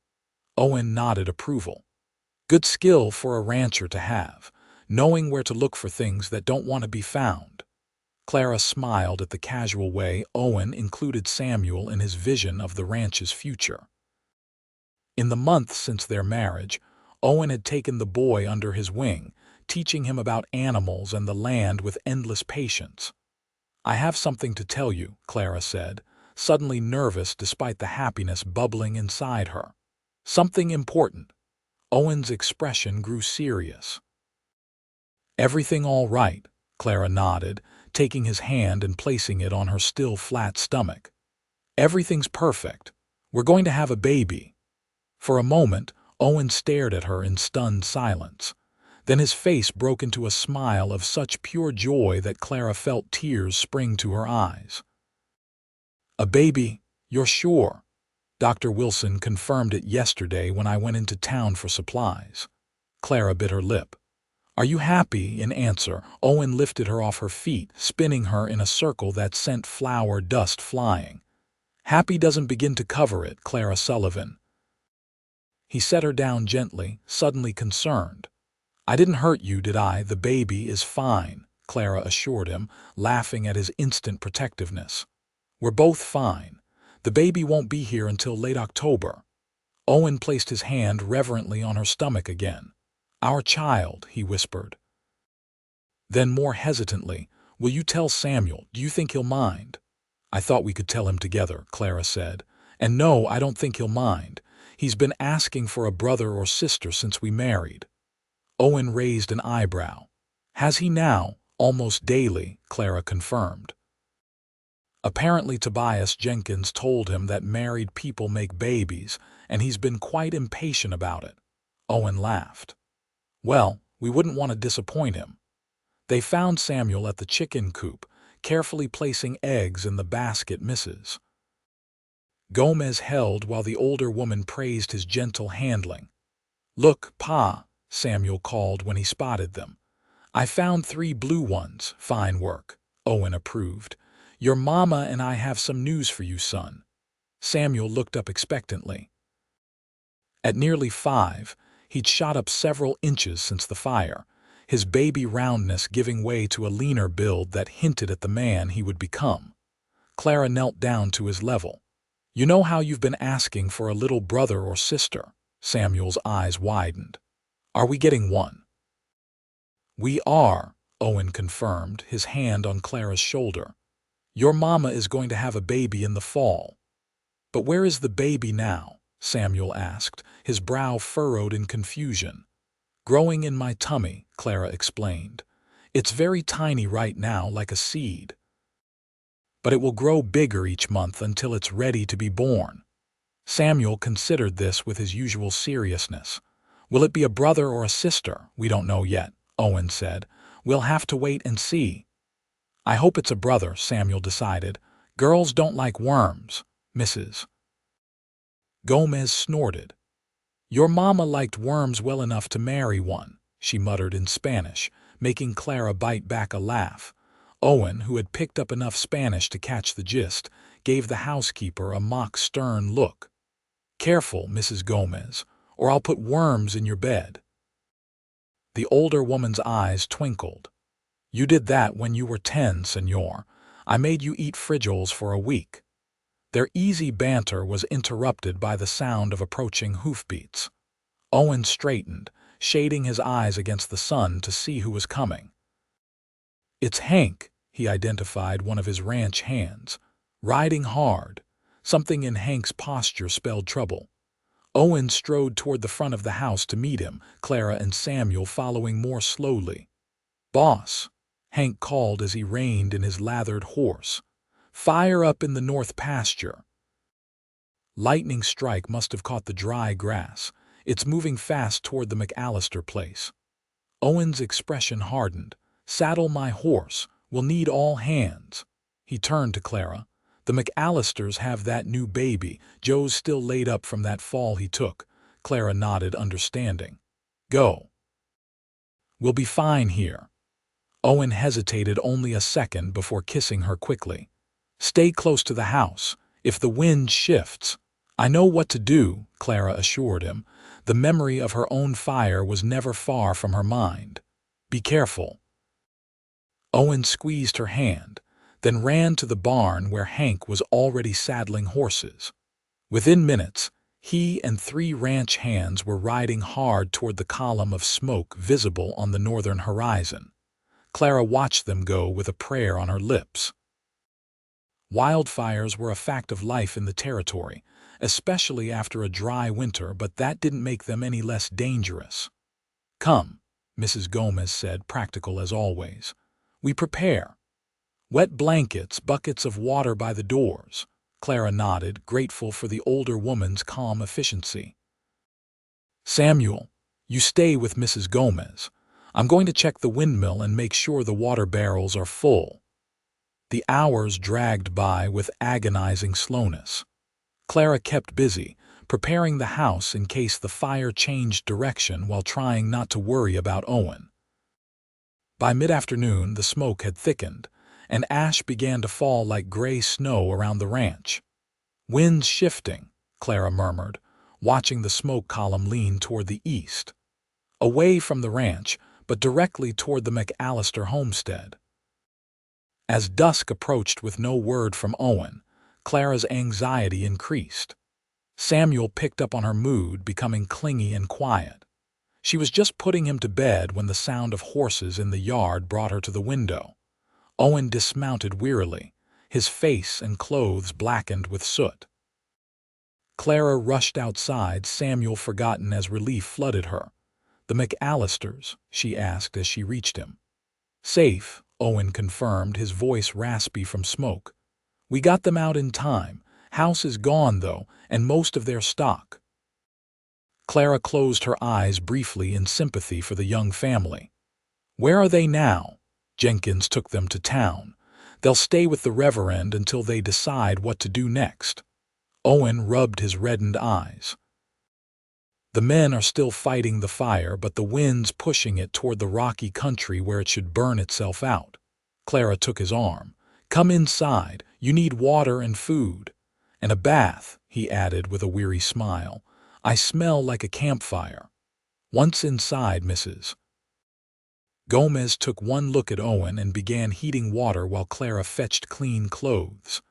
Owen nodded approval. "Good skill for a rancher to have, knowing where to look for things that don't want to be found." Clara smiled at the casual way Owen included Samuel in his vision of the ranch's future. In the months since their marriage, Owen had taken the boy under his wing, teaching him about animals and the land with endless patience. "I have something to tell you," Clara said, suddenly nervous despite the happiness bubbling inside her. "Something important." Owen's expression grew serious. "Everything all right?" Clara nodded, taking his hand and placing it on her still flat stomach. "Everything's perfect. We're going to have a baby." For a moment, Owen stared at her in stunned silence. Then his face broke into a smile of such pure joy that Clara felt tears spring to her eyes. "A baby? You're sure?" Dr. Wilson confirmed it yesterday when I went into town for supplies. Clara bit her lip. "Are you happy?" In answer, Owen lifted her off her feet, spinning her in a circle that sent flour dust flying. "Happy doesn't begin to cover it, Clara Sullivan." He set her down gently, suddenly concerned. "I didn't hurt you, did I? The baby is fine," Clara assured him, laughing at his instant protectiveness. "We're both fine. The baby won't be here until late October." Owen placed his hand reverently on her stomach again. "Our child," he whispered. Then more hesitantly, "Will you tell Samuel? Do you think he'll mind?" "I thought we could tell him together," Clara said. "And no, I don't think he'll mind. He's been asking for a brother or sister since we married." Owen raised an eyebrow. "Has he now?" "Almost daily," Clara confirmed. "Apparently Tobias Jenkins told him that married people make babies, and he's been quite impatient about it." Owen laughed. "Well, we wouldn't want to disappoint him." They found Samuel at the chicken coop, carefully placing eggs in the basket Mrs. Gomez held while the older woman praised his gentle handling. "Look, Pa," Samuel called when he spotted them. "I found 3 blue ones. Fine work," Owen approved. "Your mama and I have some news for you, son." Samuel looked up expectantly. At nearly 5, he'd shot up several inches since the fire, his baby roundness giving way to a leaner build that hinted at the man he would become. Clara knelt down to his level. "You know how you've been asking for a little brother or sister?" Samuel's eyes widened. "Are we getting one?" "We are," Owen confirmed, his hand on Clara's shoulder. "Your mama is going to have a baby in the fall." "But where is the baby now?" Samuel asked, his brow furrowed in confusion. "Growing in my tummy," Clara explained. "It's very tiny right now, like a seed. But it will grow bigger each month until it's ready to be born." Samuel considered this with his usual seriousness. "Will it be a brother or a sister? We don't know yet," Owen said. "We'll have to wait and see." "I hope it's a brother," Samuel decided. "Girls don't like worms." Mrs. Gomez snorted. "Your mama liked worms well enough to marry one," she muttered in Spanish, making Clara bite back a laugh. Owen, who had picked up enough Spanish to catch the gist, gave the housekeeper a mock stern look. "Careful, Mrs. Gomez, or I'll put worms in your bed." The older woman's eyes twinkled. "You did that when you were 10, senor. I made you eat frijoles for a week." Their easy banter was interrupted by the sound of approaching hoofbeats. Owen straightened, shading his eyes against the sun to see who was coming. "It's Hank," he identified one of his ranch hands. "Riding hard." Something in Hank's posture spelled trouble. Owen strode toward the front of the house to meet him, Clara and Samuel following more slowly. "Boss," Hank called as he reined in his lathered horse. "Fire up in the north pasture." Lightning strike must have caught the dry grass. "It's moving fast toward the McAllister place." Owen's expression hardened. "Saddle my horse. We'll need all hands." He turned to Clara. "The McAllisters have that new baby. Joe's still laid up from that fall he took." Clara nodded, understanding. "Go." "We'll be fine here." Owen hesitated only a second before kissing her quickly. "Stay close to the house. If the wind shifts—" "I know what to do," Clara assured him. The memory of her own fire was never far from her mind. "Be careful." Owen squeezed her hand, then ran to the barn where Hank was already saddling horses. Within minutes, he and 3 ranch hands were riding hard toward the column of smoke visible on the northern horizon. Clara watched them go with a prayer on her lips. Wildfires were a fact of life in the territory, especially after a dry winter, but that didn't make them any less dangerous. "Come," Mrs. Gomez said, practical as always. "We prepare." "Wet blankets, buckets of water by the doors." Clara nodded, grateful for the older woman's calm efficiency. "Samuel, you stay with Mrs. Gomez. I'm going to check the windmill and make sure the water barrels are full." The hours dragged by with agonizing slowness. Clara kept busy, preparing the house in case the fire changed direction while trying not to worry about Owen. By mid-afternoon, the smoke had thickened, and ash began to fall like gray snow around the ranch. "Wind's shifting," Clara murmured, watching the smoke column lean toward the east. Away from the ranch, but directly toward the McAllister homestead. As dusk approached with no word from Owen, Clara's anxiety increased. Samuel picked up on her mood, becoming clingy and quiet. She was just putting him to bed when the sound of horses in the yard brought her to the window. Owen dismounted wearily, his face and clothes blackened with soot. Clara rushed outside, Samuel forgotten as relief flooded her. "The McAllisters?" she asked as she reached him. "Safe," Owen confirmed, his voice raspy from smoke. "We got them out in time. House is gone, though, and most of their stock." Clara closed her eyes briefly in sympathy for the young family. "Where are they now?" Jenkins took them to town. They'll stay with the Reverend until they decide what to do next. Owen rubbed his reddened eyes. The men are still fighting the fire, but the wind's pushing it toward the rocky country where it should burn itself out. Clara took his arm. Come inside. You need water and food. And a bath, he added with a weary smile. I smell like a campfire. Once inside, Mrs. Gomez took one look at Owen and began heating water while Clara fetched clean clothes.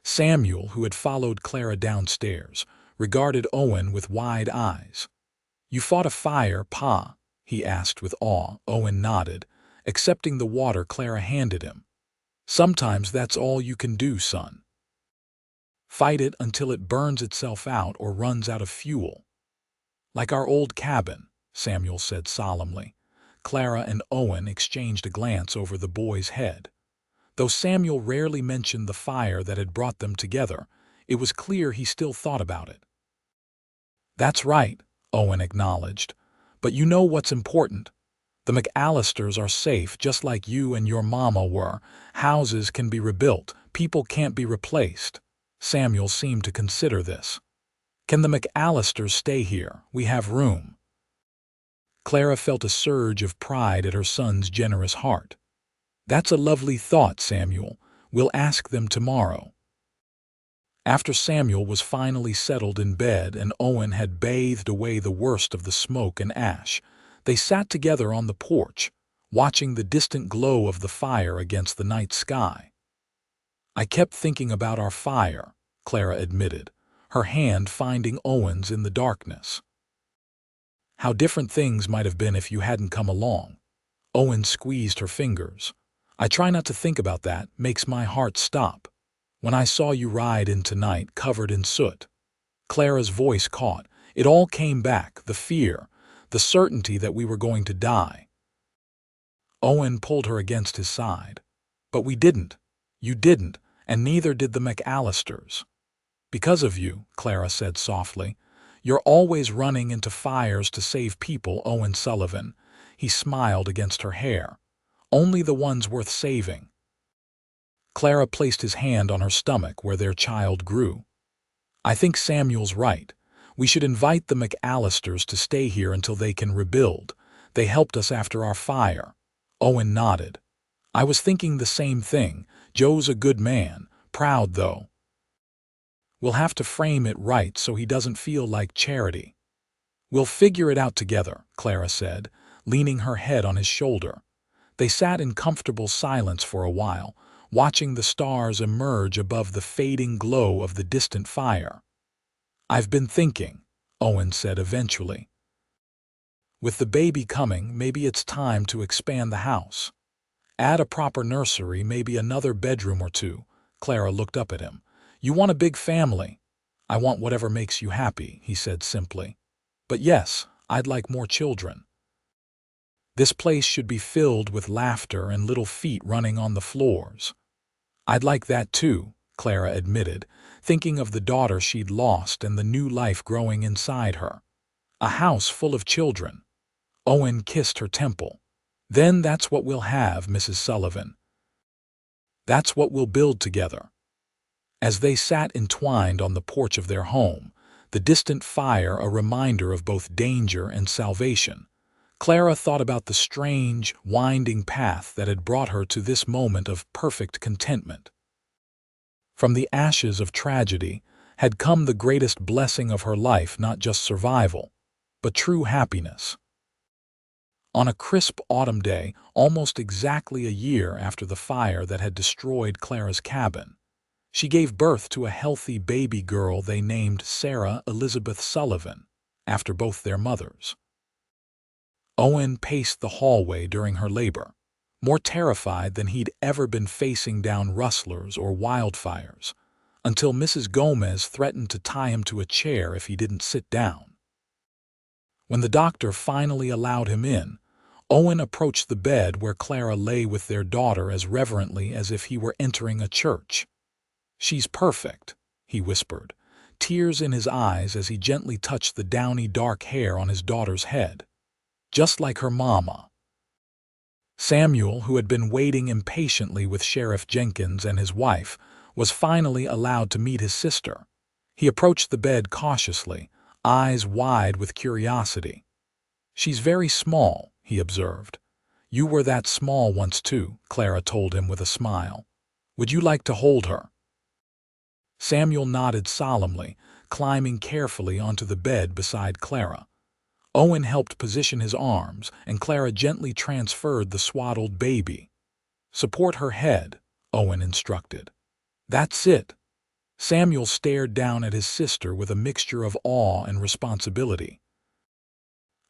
Samuel, who had followed Clara downstairs, regarded Owen with wide eyes. You fought a fire, Pa? He asked with awe. Owen nodded, accepting the water Clara handed him. Sometimes that's all you can do, son. Fight it until it burns itself out or runs out of fuel. Like our old cabin, Samuel said solemnly. Clara and Owen exchanged a glance over the boy's head. Though Samuel rarely mentioned the fire that had brought them together, it was clear he still thought about it. That's right, Owen acknowledged. But you know what's important. The McAllisters are safe just like you and your mama were. Houses can be rebuilt. People can't be replaced. Samuel seemed to consider this. Can the McAllisters stay here? We have room. Clara felt a surge of pride at her son's generous heart. That's a lovely thought, Samuel. We'll ask them tomorrow. After Samuel was finally settled in bed and Owen had bathed away the worst of the smoke and ash, they sat together on the porch, watching the distant glow of the fire against the night sky. I kept thinking about our fire, Clara admitted, her hand finding Owen's in the darkness. How different things might have been if you hadn't come along. Owen squeezed her fingers. I try not to think about that, makes my heart stop. When I saw you ride in tonight covered in soot. Clara's voice caught. It all came back, the fear, the certainty that we were going to die. Owen pulled her against his side. But we didn't. You didn't, and neither did the McAllisters. Because of you, Clara said softly. You're always running into fires to save people, Owen Sullivan. He smiled against her hair. Only the ones worth saving. Clara placed his hand on her stomach where their child grew. I think Samuel's right. We should invite the McAllisters to stay here until they can rebuild. They helped us after our fire. Owen nodded. I was thinking the same thing. Joe's a good man, proud though. We'll have to frame it right so he doesn't feel like charity. We'll figure it out together, Clara said, leaning her head on his shoulder. They sat in comfortable silence for a while, watching the stars emerge above the fading glow of the distant fire. I've been thinking, Owen said eventually. With the baby coming, maybe it's time to expand the house. Add a proper nursery, maybe another bedroom or two. Clara looked up at him. You want a big family. I want whatever makes you happy, he said simply. But yes, I'd like more children. This place should be filled with laughter and little feet running on the floors. I'd like that too, Clara admitted, thinking of the daughter she'd lost and the new life growing inside her. A house full of children. Owen kissed her temple. Then that's what we'll have, Mrs. Sullivan. That's what we'll build together. As they sat entwined on the porch of their home, the distant fire a reminder of both danger and salvation, Clara thought about the strange, winding path that had brought her to this moment of perfect contentment. From the ashes of tragedy had come the greatest blessing of her life, not just survival, but true happiness. On a crisp autumn day, almost exactly a year after the fire that had destroyed Clara's cabin, she gave birth to a healthy baby girl they named Sarah Elizabeth Sullivan, after both their mothers. Owen paced the hallway during her labor, more terrified than he'd ever been facing down rustlers or wildfires, until Mrs. Gomez threatened to tie him to a chair if he didn't sit down. When the doctor finally allowed him in, Owen approached the bed where Clara lay with their daughter as reverently as if he were entering a church. She's perfect, he whispered, tears in his eyes as he gently touched the downy dark hair on his daughter's head. Just like her mama. Samuel, who had been waiting impatiently with Sheriff Jenkins and his wife, was finally allowed to meet his sister. He approached the bed cautiously, eyes wide with curiosity. "She's very small," he observed. "You were that small once too," Clara told him with a smile. "Would you like to hold her?" Samuel nodded solemnly, climbing carefully onto the bed beside Clara. Owen helped position his arms, and Clara gently transferred the swaddled baby. "Support her head," Owen instructed. "That's it." Samuel stared down at his sister with a mixture of awe and responsibility.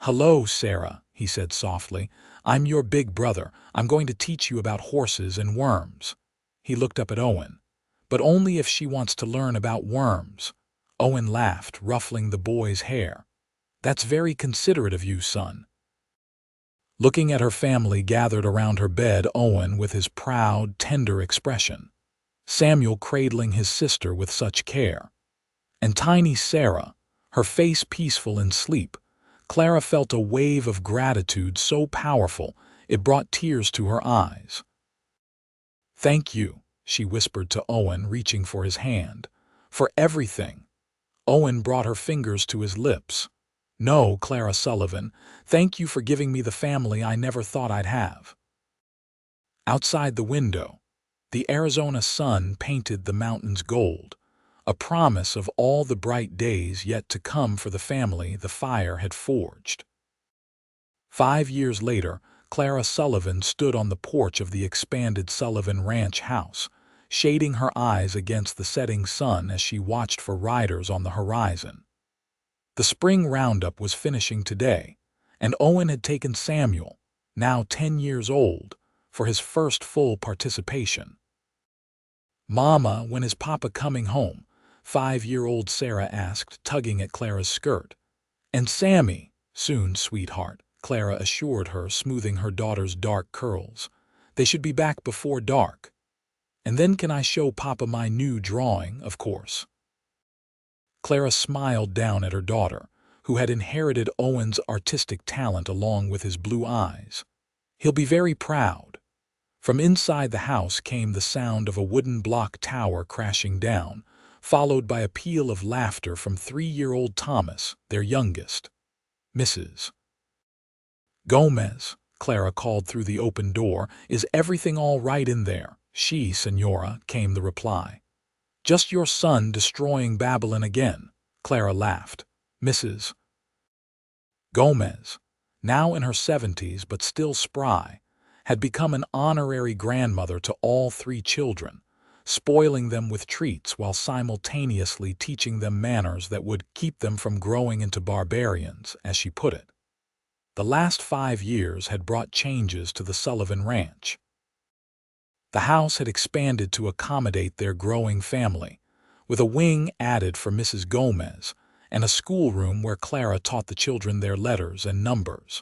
"Hello, Sarah," he said softly. "I'm your big brother. I'm going to teach you about horses and worms." He looked up at Owen. "But only if she wants to learn about worms." Owen laughed, ruffling the boy's hair. "That's very considerate of you, son." Looking at her family gathered around her bed, Owen with his proud, tender expression. Samuel cradling his sister with such care. And tiny Sarah, her face peaceful in sleep. Clara felt a wave of gratitude so powerful it brought tears to her eyes. "Thank you," she whispered to Owen, reaching for his hand. "For everything." Owen brought her fingers to his lips. "No, Clara Sullivan, thank you for giving me the family I never thought I'd have." Outside the window, the Arizona sun painted the mountains gold, a promise of all the bright days yet to come for the family the fire had forged. 5 years later, Clara Sullivan stood on the porch of the expanded Sullivan Ranch house, shading her eyes against the setting sun as she watched for riders on the horizon. The spring roundup was finishing today, and Owen had taken Samuel, now 10 years old, for his first full participation. "Mama, when is Papa coming home?" 5-year-old Sarah asked, tugging at Clara's skirt. "And Sammy, soon, sweetheart," Clara assured her, smoothing her daughter's dark curls. "They should be back before dark. And then can I show Papa my new drawing, of course?" Clara smiled down at her daughter, who had inherited Owen's artistic talent along with his blue eyes. "He'll be very proud." From inside the house came the sound of a wooden block tower crashing down, followed by a peal of laughter from 3-year-old Thomas, their youngest. "Mrs. Gomez," Clara called through the open door, "is everything all right in there?" "She, Senora," came the reply. "Just your son destroying Babylon again," Clara laughed. Mrs. Gomez, now in her 70s but still spry, had become an honorary grandmother to all 3 children, spoiling them with treats while simultaneously teaching them manners that would keep them from growing into barbarians, as she put it. The last 5 years had brought changes to the Sullivan Ranch. The house had expanded to accommodate their growing family, with a wing added for Mrs. Gomez and a schoolroom where Clara taught the children their letters and numbers.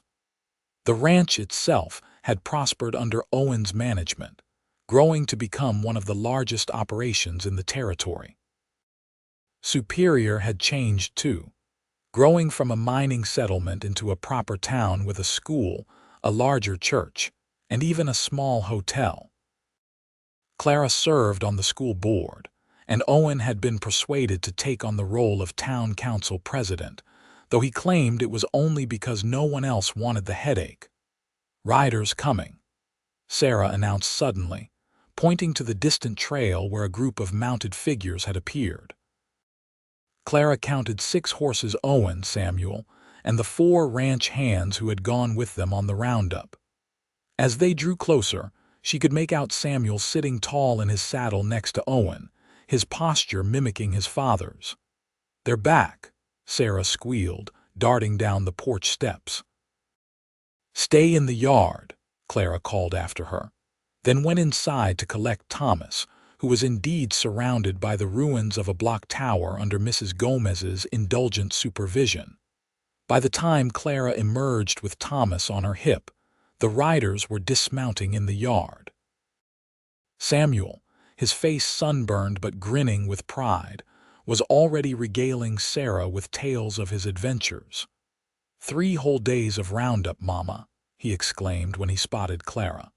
The ranch itself had prospered under Owen's management, growing to become one of the largest operations in the territory. Superior had changed too, growing from a mining settlement into a proper town with a school, a larger church, and even a small hotel. Clara served on the school board, and Owen had been persuaded to take on the role of town council president, though he claimed it was only because no one else wanted the headache. "Riders coming," Sarah announced suddenly, pointing to the distant trail where a group of mounted figures had appeared. Clara counted 6 horses: Owen, Samuel, and the 4 ranch hands who had gone with them on the roundup. As they drew closer, she could make out Samuel sitting tall in his saddle next to Owen, his posture mimicking his father's. "They're back," Sarah squealed, darting down the porch steps. "Stay in the yard," Clara called after her, then went inside to collect Thomas, who was indeed surrounded by the ruins of a block tower under Mrs. Gomez's indulgent supervision. By the time Clara emerged with Thomas on her hip, the riders were dismounting in the yard. Samuel, his face sunburned but grinning with pride, was already regaling Sarah with tales of his adventures. 3 whole days of roundup, Mama," he exclaimed when he spotted Clara.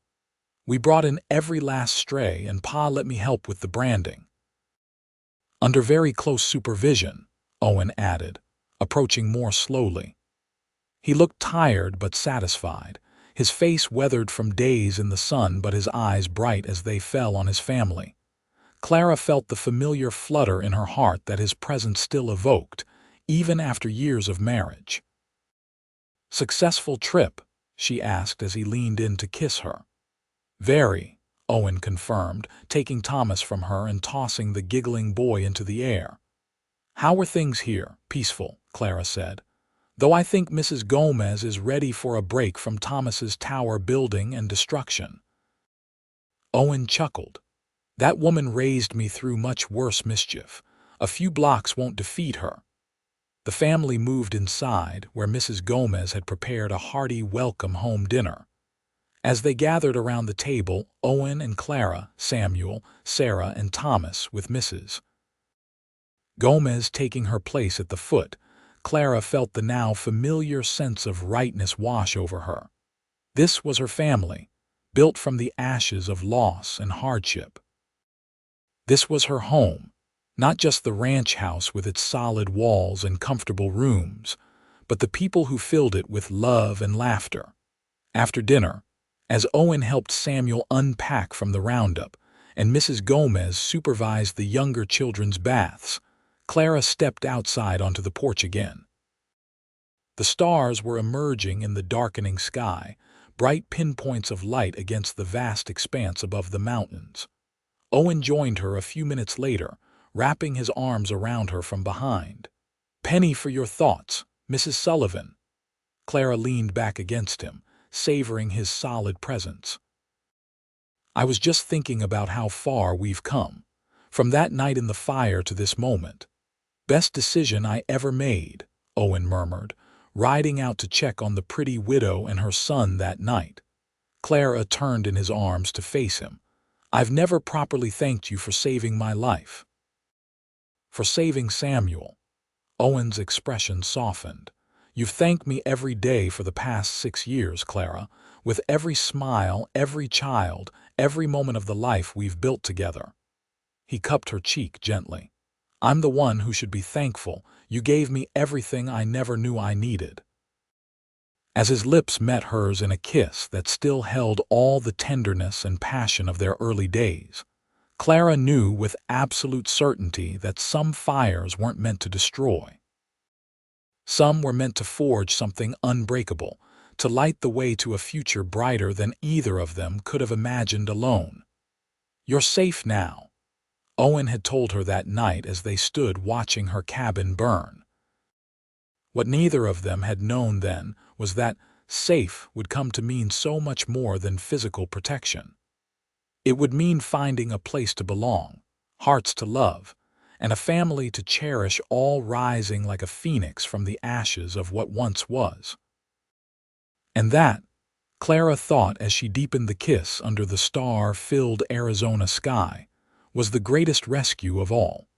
"We brought in every last stray, and Pa let me help with the branding." "Under very close supervision," Owen added, approaching more slowly. He looked tired but satisfied, his face weathered from days in the sun but his eyes bright as they fell on his family. Clara felt the familiar flutter in her heart that his presence still evoked, even after years of marriage. "Successful trip?" she asked as he leaned in to kiss her. "Very," Owen confirmed, taking Thomas from her and tossing the giggling boy into the air. "How were things here?" "Peaceful," Clara said. "Though I think Mrs. Gomez is ready for a break from Thomas's tower building and destruction." Owen chuckled. "That woman raised me through much worse mischief. A few blocks won't defeat her." The family moved inside, where Mrs. Gomez had prepared a hearty welcome home dinner. As they gathered around the table, Owen and Clara, Samuel, Sarah, and Thomas with Mrs. Gomez taking her place at the foot, Clara felt the now familiar sense of rightness wash over her. This was her family, built from the ashes of loss and hardship. This was her home, not just the ranch house with its solid walls and comfortable rooms, but the people who filled it with love and laughter. After dinner, as Owen helped Samuel unpack from the roundup and Mrs. Gomez supervised the younger children's baths, Clara stepped outside onto the porch again. The stars were emerging in the darkening sky, bright pinpoints of light against the vast expanse above the mountains. Owen joined her a few minutes later, wrapping his arms around her from behind. "Penny for your thoughts, Mrs. Sullivan." Clara leaned back against him, savoring his solid presence. "I was just thinking about how far we've come, from that night in the fire to this moment. Best decision I ever made," Owen murmured, riding out to check on the pretty widow and her son that night. Clara turned in his arms to face him. "I've never properly thanked you for saving my life." "For saving Samuel." Owen's expression softened. "You've thanked me every day for the past 6 years, Clara, with every smile, every child, every moment of the life we've built together." He cupped her cheek gently. "I'm the one who should be thankful. You gave me everything I never knew I needed." As his lips met hers in a kiss that still held all the tenderness and passion of their early days, Clara knew with absolute certainty that some fires weren't meant to destroy. Some were meant to forge something unbreakable, to light the way to a future brighter than either of them could have imagined alone. "You're safe now," Owen had told her that night as they stood watching her cabin burn. What neither of them had known then was that safe would come to mean so much more than physical protection. It would mean finding a place to belong, hearts to love, and a family to cherish, all rising like a phoenix from the ashes of what once was. And that, Clara thought as she deepened the kiss under the star-filled Arizona sky, was the greatest rescue of all.